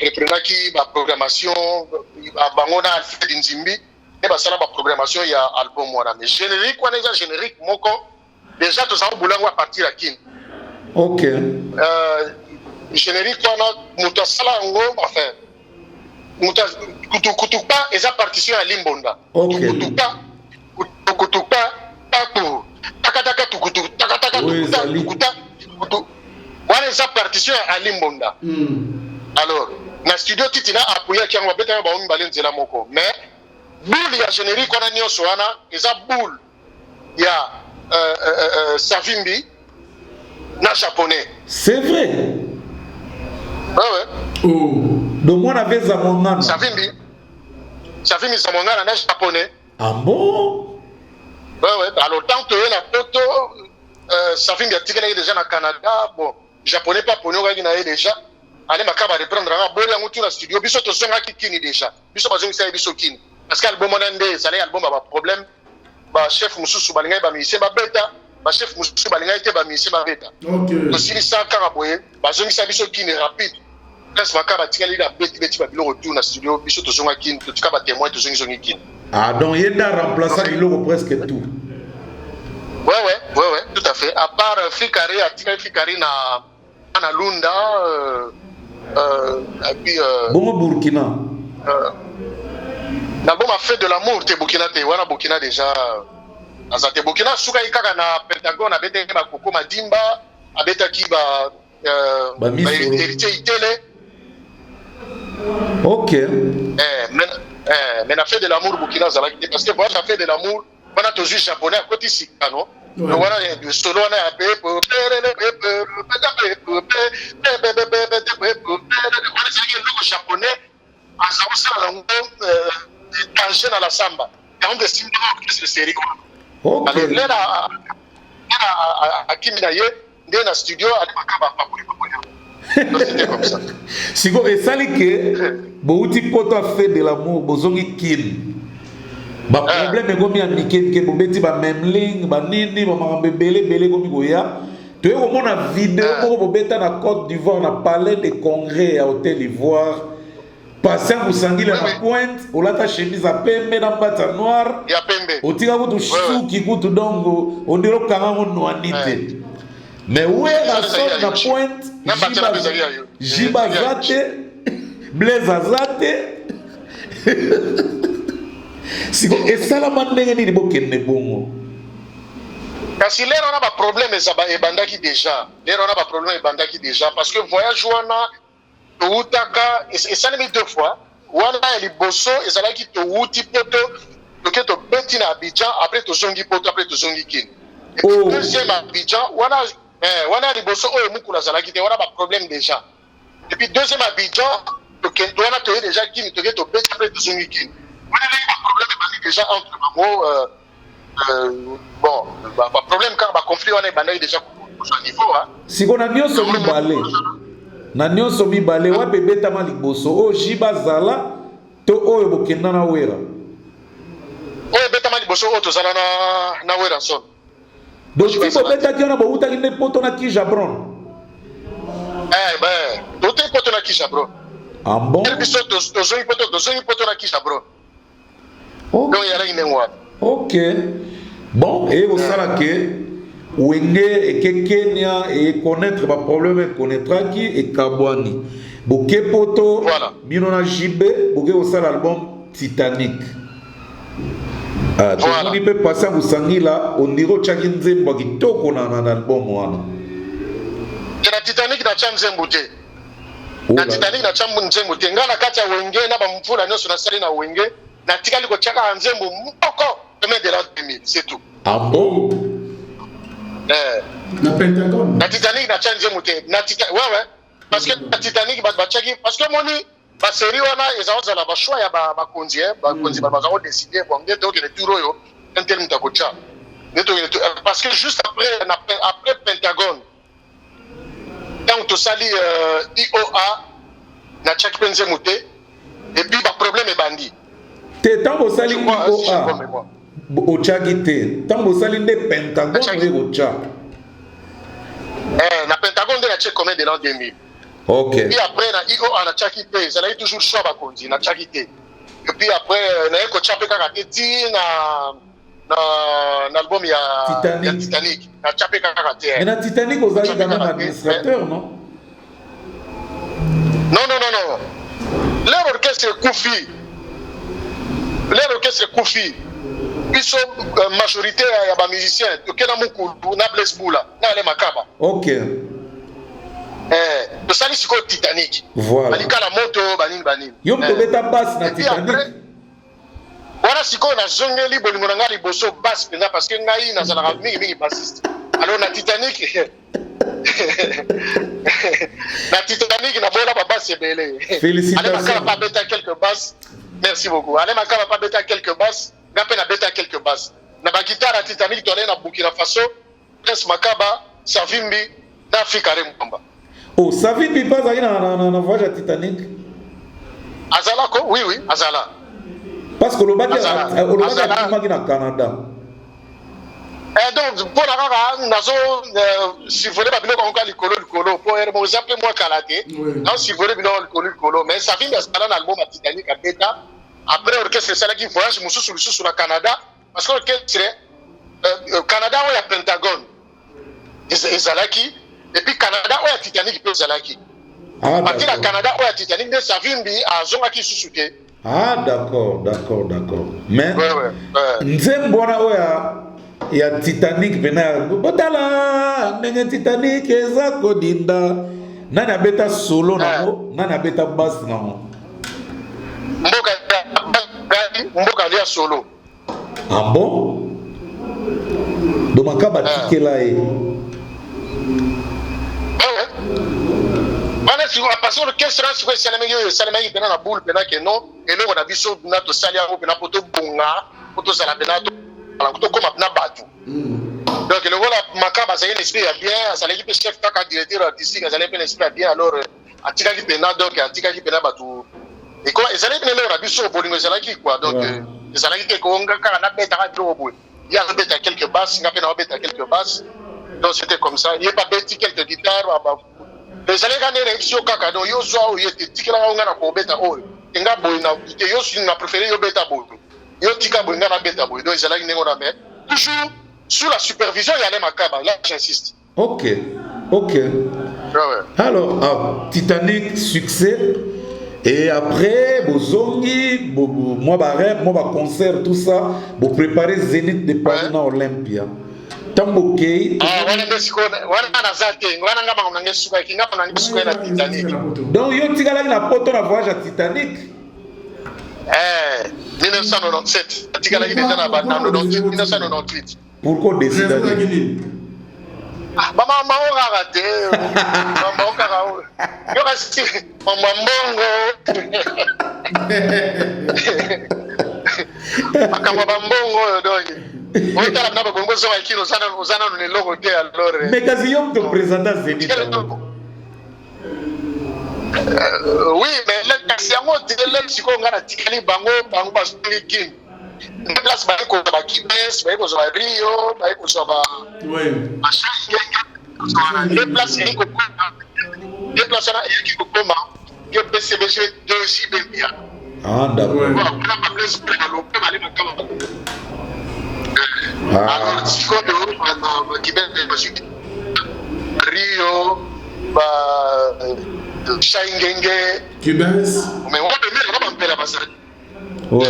reprenant qui, ma programmation, on a fait d'Inzimbi, et bah ça là, ma programmation, il y a album, moi, mais générique, on a déjà générique, mon corps, déjà, tout ça, on voulait partir à Kin. Ok. Générique, on a Mouta Salango, enfin, Mouta Kutukutupa, et sa partition à Limbonda. Ok. Kutukutupa, Tatou, Takataka Tukutu, Takataka Tukuta, voilà sa partition à Limbonda. Alors, dans le studio, Titina a appuyé qui a embêté un baum balenze moko. Mais, boule, il y a générique, on a Nyon Soana, et ça boule, il y a Savimbi, na japonais. C'est vrai. Ouais. Donc moi on avait Zamongana. Savimbi Zamongana na japonais. Ah bon? Ouais. Alors tant que na poto Savimbi a tiré déjà na Canada, bon, japonais pas pour nous na déjà. Allez makaba reprendre un bon yango na studio biso to songa kini déjà. Biso bazongi sa biso kini. Parce que album onande, ça album a problème. Ba chef mususu balinga ba musicien ba beta. Ma chef mususu balinga ite ba misi ba beta. OK. Aussi ça karaboye, bazongi sa biso kini rapide. Quand makaba tikali la beti ba bilo retour na studio, biso to zonga kini, to tika ba témoin to zongi kini. Ah donc yenda remplaçant bilo presque tout. Ouais, tout à fait. À part Fikari, à tika Fikari na Lunda et puis bon Burkina. Na bon a fait de l'amour te Burkina te wana Burkina déjà. Azate Burkina suka ikaka na Pentagone abete ba Koko Madimba abeta ki ba héritier itele. OK. Mais na fait de l'amour Burkina zalaki parce que moi ça fait de l'amour bana to juste japonais à côté sikano. Donc voilà le solo na ape japonais azausala danger dans la samba. Et on décide que c'est série. OK. Alors là à Kiminaye, dans le studio à Makaba papuri. C'était comme ça. Siko esali ke bouti poto a fait de l'amour bozongi kin. Ba problème gomi a miké ke bobeti ba memling ba nini ba makambe belé gomi goya. Tu es au monde na vidéo moko bobeta na Côte d'Ivoire na palais de congrès à Hôtel Ivoire. Passer vous sanguille la pointe, on l'a chemise à pembe dans bata noir. Ya pembe. O tira vous chou qui goûte dongo, on dirait carrément noanité. Mais où est la sonne na pointe? Jiba zate, Blaise azate. Et ça la mandenge ni bokenne bongo. Kasi l'air on a pas problème et bandaki déjà. L'air on a pas problème et bandaki déjà parce que voyage wana Outaka, et ça l'a mis 2 fois. Wana et Liboso, et ça l'a qui te outi poto, donc tu bêtis à Abidjan, après tu zongi poto, après tu zongi kin. Et puis deuxième Abidjan, wana Liboso, oh moukou la zala qui te, wana pas problème déjà. Et puis deuxième Abidjan, tu wana te déjà kin, tu bêtis après tu zongi kin. Wana il y a pas problème déjà entre bon, pas problème car bah conflit wana bandai déjà pour son niveau hein. Si on a mieux somi balé. Na nyonso mibale wa bebeta maliboso o jiba zala to oyo bokenda na wera oyo beta maliboso o to zala na wera son donc ti bobeta ki ona bouta ki ne poto na ki jabron to te poto na ki jabron ah bon biso to zongi poto na ki jabron donc yala inengwa OK bon et au sala ke Wenge et que Kenya et connaître ba problème connaîtra qui et Kabwani. Boké poto Minona Jibé, boké au sal album Titanic. Donc on peut passer à Busangi là, on dirait Chakinze mbaki toko na album wana. La Titanic na Chamzembuté. La Titanic na Chamzembuté ngala kati ya Wenge na ba mfula nyoso na sali na Wenge na tikali ko chaka Nzembo mboko de l'an 2000, c'est tout. Ah bon? Na Pentagone. Na Titanic na chanje muté. Na Titanic, ouais. parce que la Titanic parce que moni ba série wana ezawza la ba choix ya ba konzi ba zawo décider bon ndeto ke turo yo en terme de kocha parce que juste après Pentagone donc to sali IOA na check penze muté et puis ba problème e bandi te tango sali IOA ochaki te tango sali nde Pentagone ocha na Pentagone de la check combien de l'an 2000. OK. Et puis après na IOA na check te ça a toujours choix ba konzi na check te et puis après na ko chape kaka ti na l'album ya Titanic na chape kaka te mais na Titanic ozali quand même administrateur non non l'orchestre Koufi ils sont majorité ya ba musiciens to kena mukulu na Blaise Bula na ale makaba OK to sali siko Titanic voilà balika la moto banini yo to beta basse na Titanic voilà siko na zongeli bolingo na ngali boso basse pena parce que ngai na zala mingi bassiste alors na Titanic na bola ba basse belé félicitations allez makaba pas beta quelques basses merci beaucoup allez makaba pas beta quelques basses ngape na beta quelques basses na ba guitare à Titanic to na Burkina Faso Prince Makaba Savimbi na Afrika Remba oh Savimbi pas allé na voyage à Titanic azala ko oui azala parce que le baki na Canada donc pour la kaka nazo si vous voulez ba bino ko likolo pour mo zappe moi kalaté non si vous voulez bino likolo mais Savimbi azala na album à Titanic à beta après orchestre ça qui voyage mususu sur le Canada parce que orchestre Canada ou ya Pentagone ezalaki et puis Canada ou ya Titanic peut ezalaki partir à Canada ou ya Titanic de Savimbi a zongaki susuke d'accord mais nzembona o ya Titanic bena botala ndenge Titanic eza kodinda nani abeta solo nango nani abeta bass nango mboka lia solo ah bon do makaba tikela Voilà, si on a passé l'orchestre, si vous savez, il y a une boule, que non, et nous on a vu ça, on a tout ça, on a poto bonga, poto salabenato, on a comme un bateau. Donc le voilà, Makaba, ça y est, l'esprit est bien, ça l'équipe chef, tant directeur artistique, ça l'esprit est bien, alors, à Tigaki Pena, donc, à Tigaki Pena bateau. Et quoi, ils allaient venir on a vu ça au bowling, ils allaient quoi, donc, ils allaient dire qu'on a bête à boule. Il y a un bête à quelques basses, il y a un bête à quelques basses. Donc c'était comme ça, il n'y a pas bête quelques guitares, les allez gagner l'élection kaka donc yo zo yo tikela nga na ko beta o nga boy na yo na préféré yo beta boy yo tika boy nga na beta boy donc ils allez ngengo na mais toujours sous la supervision il y a les Makaba là j'insiste. OK alors Titanic succès et après bozongi moi ba rêve moi ba concert tout ça vous préparez Zénith de Paris na Olympia Tambo Kei. Wana na zate, wana ngama unange suka kinga pana ni suka na Titanic. Donc yo tigala na poto na voyage à Titanic. 1997. Tigala ki déjà na ba 1998. Pourquoi décider Mama ora raté. Mama okara. Yo resti mama mbongo. Akama bambongo donc. Mais quasi on te présente à Zénith. Oui, mais c'est un mot de l'ex qu'on a ticali bango parce que qui place ba ko ba Kibes, ba ko ba Rio, ba ko ba les places ko les places na qui ko koma que PCBG de aussi bien. Ah d'accord. Alors, si on Rio, Shaingenge, Cubans. Mais on va me la passer. Ouais.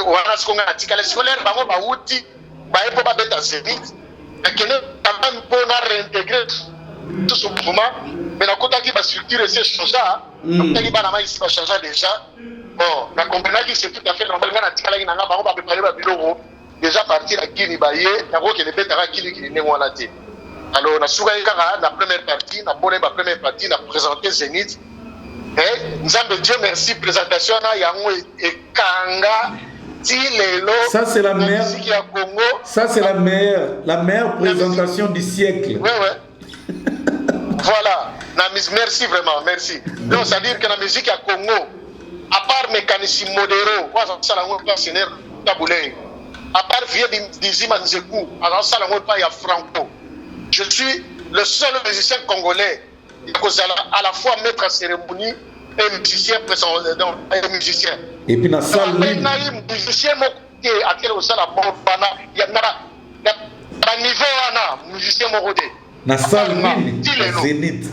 Voilà ce qu'on a dit. Les scolaires, on va outil, on va mettre à Zénith. Et que nous, quand même, pour réintégrer tout ce mouvement, mais la côte qui va structurer ces choses-là, on va changer déjà. Bon, la compagnie c'est tout à fait normal. On a dit qu'on va préparer le bureau. Déjà partir à Guinée, il y a des bêtes à Guinée qui n'est pas là. Alors, na souga kaka la première partie, na bonne ma première partie, na présenté Zénith. Et Nzambe Dieu merci présentation na yango et kanga ti lelo. Ça c'est la meilleure. Ça c'est la meilleure présentation du siècle. Ouais ouais. Voilà. Merci vraiment, merci. Donc ça veut dire que la musique à Congo, à part mécanicien modéro, ça la pas sénère taboulé. À part Vieux Dizima Nzekou, alors ça la pas ya Franco. Je suis le seul musicien congolais à la fois maître à cérémonie et musicien et musicien. Et puis dans la salle musicien à quel au salle il y a niveau ana musicien morodé. Dans la salle Zénith.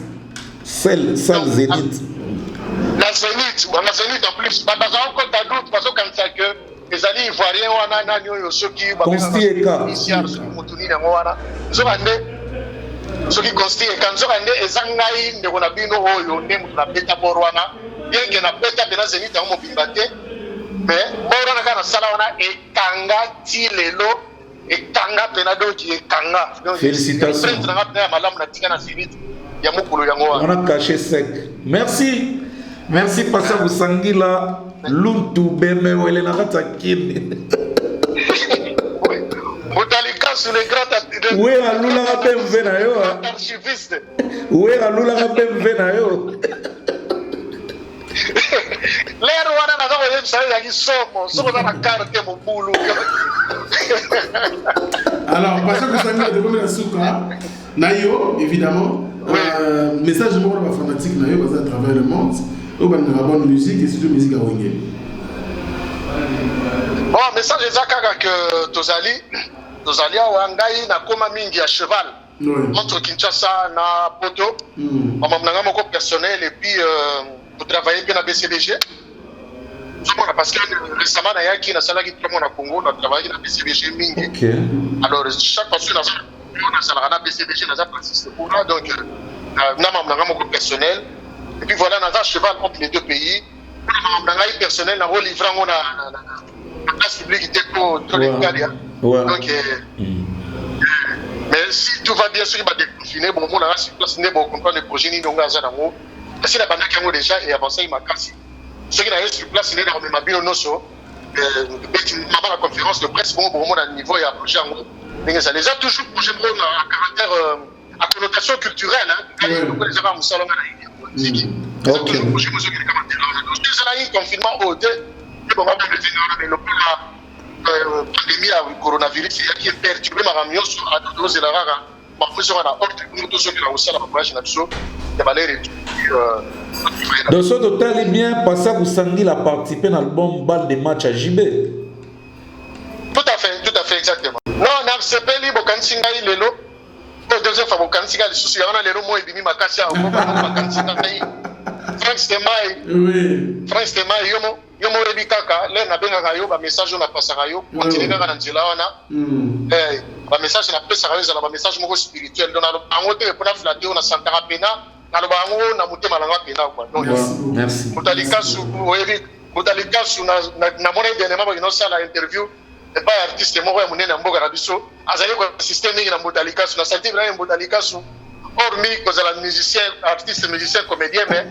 Salle Zénith. La Zénith en plus, dans un compte à doute parce que les alliés ivoiriens wana nani oyo soki Constieka ici à ce motuni na wana soki Constieka nzokande ezangai ndeko na bino oyo nde mutu na beta borwana bien que na beta pena Zénith yango mobimba te mais borwana kana sala wana ekanga ti lelo ekanga pena doki ekanga. Félicitations. Na ngapena malamu na tika na Zénith ya mukulu yango wana. On a caché sec. Merci. Merci Passa Busangila. Luntu beme wele na kata kini. Botalika sur les grands oui, alula ka bemve na yo. Archiviste. Oui, alula ka bemve na yo. Lero wana na kwa yemsa ya somo na carte mo bulu. Alors, Passa Busangila de comme la souka. Nayo évidemment. Message moi la fanatique nayo basé à travers le monde. Au ban de la bonne musique et surtout musique à Wenge. Bon, message ezakaka que Tozali awangai na koma mingi à cheval. Entre Kinshasa na Poto. On m'a mon personnel et puis pour travailler bien à BCBG. Parce que récemment na yaki na sala qui très na Congo, on a travaillé na BCBG mingi. OK. Alors chaque personne on a sala na BCBG na participer pour là donc na mon personnel. Et puis voilà, dans un cheval entre les deux pays. Dans un personnel, dans un livre, on a la place publique qui était pour les Galia. Donc, mais si tout va bien sûr, il va déconfiner. Bon, on a sur place, on comprend le projet, ni on a un amour. Parce qu'il y a des gens qui ont déjà et avancé, il m'a cassé. Ceux qui sont sur place, ils ont même bien au noso. La conférence de presse, bon, on a un niveau et un projet. Mais ça les a toujours projet à caractère, à connotation culturelle. Les gens qui ont Ok. Confinement au pandémie à coronavirus qui est perturbé ma mieux sur à tous la rara ma position à ordre nous ceux qui la aussi la population nationale de Valérie dans ce total bien Passa Busangila a participé dans l'album Balle de match à JB. Tout à fait exactement. Non on a sepeli bokansinga lelo deuxième fois bokansinga les soucis on a lelo moi ebimi makasi à bokansinga Frank Stemai. Oui. Frank Stemai yomo rebi kaka le na benga kayo ba message na pasa kayo continue kaka na nzela wana. Ba message na pesa kayo za ba message moko spirituel donc na ngote pour na flatter on a santara pena na lo ba ngo na mutema langa pena quoi. Donc merci. Mutalika su na mona dernièrement ba inosa la interview et pas artiste moko ya munene mboka na biso azali ko système ngi na Mutalika su na senti na Mutalika su hormis que la musicien, artiste, musicien, comédien, mais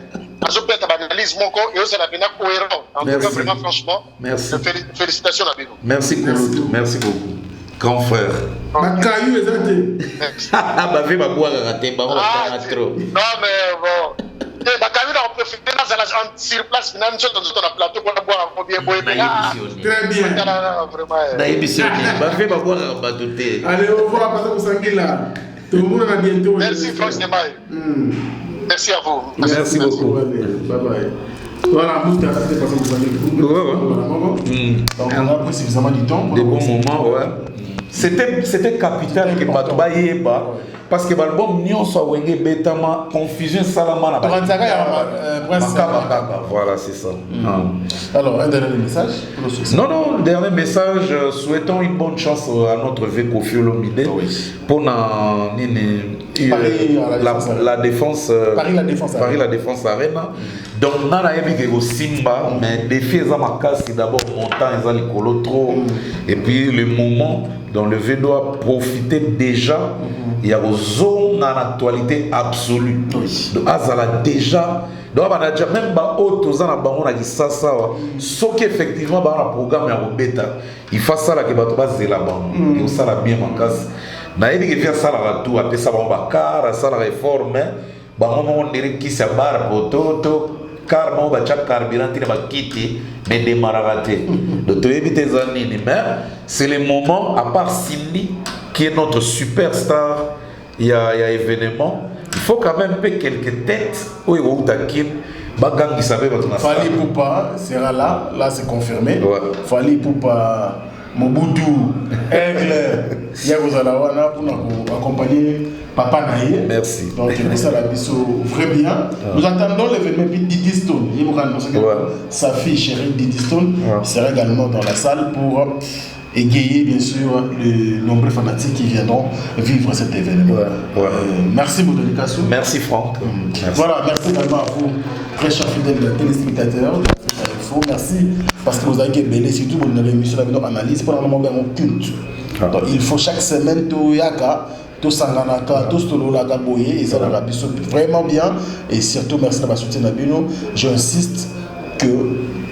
je peux être analyse mon corps et aussi la pénale cohérent. En tout cas, vraiment, franchement, merci. Félicitations à Bino. Merci beaucoup. Merci beaucoup. Grand frère. Bakayu est raté. Ah, bah, fais ma boire raté, bah, on va trop. Non, mais bon. Bakayu, on peut faire sur place, finalement, sur le plateau, pour boire un bien beau. Très bien. Vraiment. Bah, fais ma boire raté. Allez, au revoir, Passa Busangila. Tout le monde a bientôt. Merci Franck Stemai. Merci à vous. Merci beaucoup. Bye bye. Voilà, Mouta, c'était Passa Busangila. Donc on a pris suffisamment du temps. Des bons moments, ouais. C'était capital que Batouba Yeba. Parce que l'album Nyonso Wenge Betama, confusion Salama. Voilà, c'est ça. Alors, un dernier message pour le succès. Non, dernier message. Souhaitons une bonne chance à notre vieux Kofi Olomide pour la défense. Paris la Défense Arena. Donc, nana yebi ke simba, mais défi est ma casse, c'est d'abord montant, ils ont les colos trop. Et puis le moment dont le V doit profiter déjà, il y a une zone dans l'actualité absolue. Donc, azala déjà. Donc, même si on a un ça, sauf qu'effectivement, on a un programme à bêta. Il faut ça là que tu vas se là-bas. Il faut ça là bien en casse. Na yedi que vient ça là tout, après ça va car, ça la réforme. On dirait qui se barre pour tout. Car on va chaque carburant qui va quitter, mais démarrer. Donc, tu évites tes années. Mais c'est le moment, à part Cindy, qui est notre superstar, il y a événement. Il faut quand même payer quelques têtes. Oui, Bagang qui savait votre nation. Fali Poupa sera là, c'est confirmé. Ouais. Fali Poupa, Mobutu, Aigle, Yagozalawana pour accompagner Papa Naye. Merci. Donc ça la biso très bien. Nous attendons l'événement Didi Stone. Sa fille chérie Didi Stone sera également dans la salle pour égayer bien sûr les nombreux fanatiques qui viendront vivre cet événement. Merci Moudoni Kassou. Merci Franck. Merci. Voilà, merci également à vous, très chers fidèles téléspectateurs. Merci parce que vous avez belé surtout pour une émission avec nos analyses pour un moment bien culte. Donc il faut chaque semaine tout yaka, tout sanganaka, tout stololaka boye et ça la biso vraiment bien et surtout merci de votre soutien Nabino. J'insiste que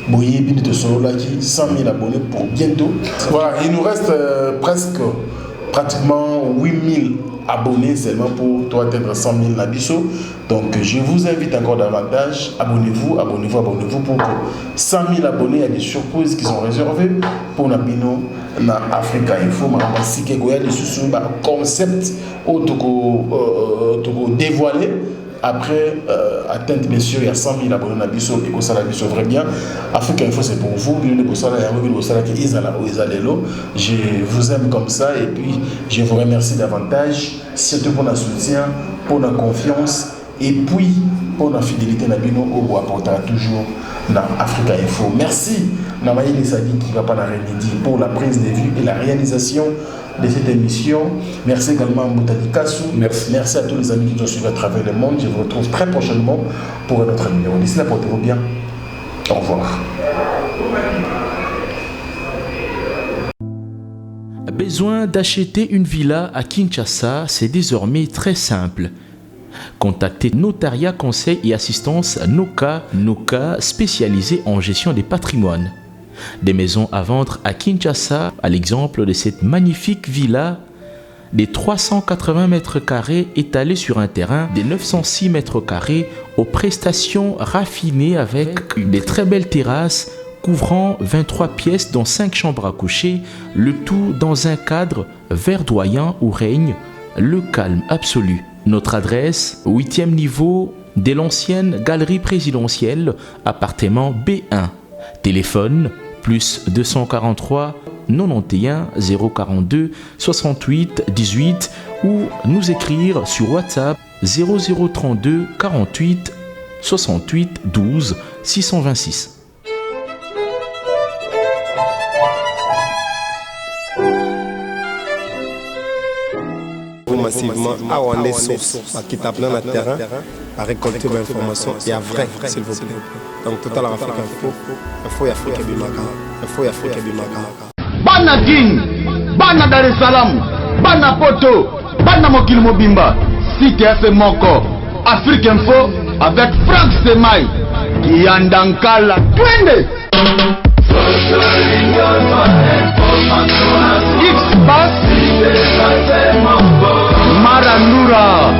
Boye Binito Solola qui 100 000 abonnés pour bientôt. Voilà, il nous reste pratiquement 8 000 abonnés seulement pour toi atteindre 100 000 Nabiso. Donc je vous invite encore davantage, abonnez-vous pour que 100 000 abonnés, il y a des surprises qui sont réservées pour Nabino na Africa Info. Si il y a des concepts dévoilés. Après, atteinte bien sûr, il y a 100 000 abonnés à Bisso et que ça la Bisso vrai bien. Africa Info c'est pour vous, je vous aime comme ça et puis je vous remercie davantage, surtout pour notre soutien, pour notre confiance et puis pour notre fidélité Nabino au bois apportera toujours dans Africa Info. Merci Namaye Lesadi qui va pas la remédier pour la prise de vue et la réalisation de cette émission. Merci également à Moutali Kassou. Merci à tous les amis qui nous ont suivis à travers le monde. Je vous retrouve très prochainement pour un autre numéro. D'ici là, portez-vous bien. Au revoir. Besoin d'acheter une villa à Kinshasa, c'est désormais très simple. Contactez Notariat Conseil et Assistance Noka, spécialisé en gestion des patrimoines. Des maisons à vendre à Kinshasa, à l'exemple de cette magnifique villa des 380 mètres carrés étalée sur un terrain de 906 mètres carrés aux prestations raffinées avec des très belles terrasses couvrant 23 pièces dont 5 chambres à coucher, le tout dans un cadre verdoyant où règne le calme absolu. Notre adresse, 8e niveau de l'ancienne galerie présidentielle, appartement B1. Téléphone plus 243 91 042 68 18 ou nous écrire sur WhatsApp 0032 48 68 12 626. Massivement à on est source qui tape dans le terrain à récolter l'information et à vrai s'il vous plaît. Donc Total Africa Info, il faut Africa Bimaka. Bana King, Bana Dar es Salaam, Bana Poto, Bana Mokil Mobimba, CTF Moko, Africa Info avec Franck Semai, qui Andankala, Twende. X-Bass Maranura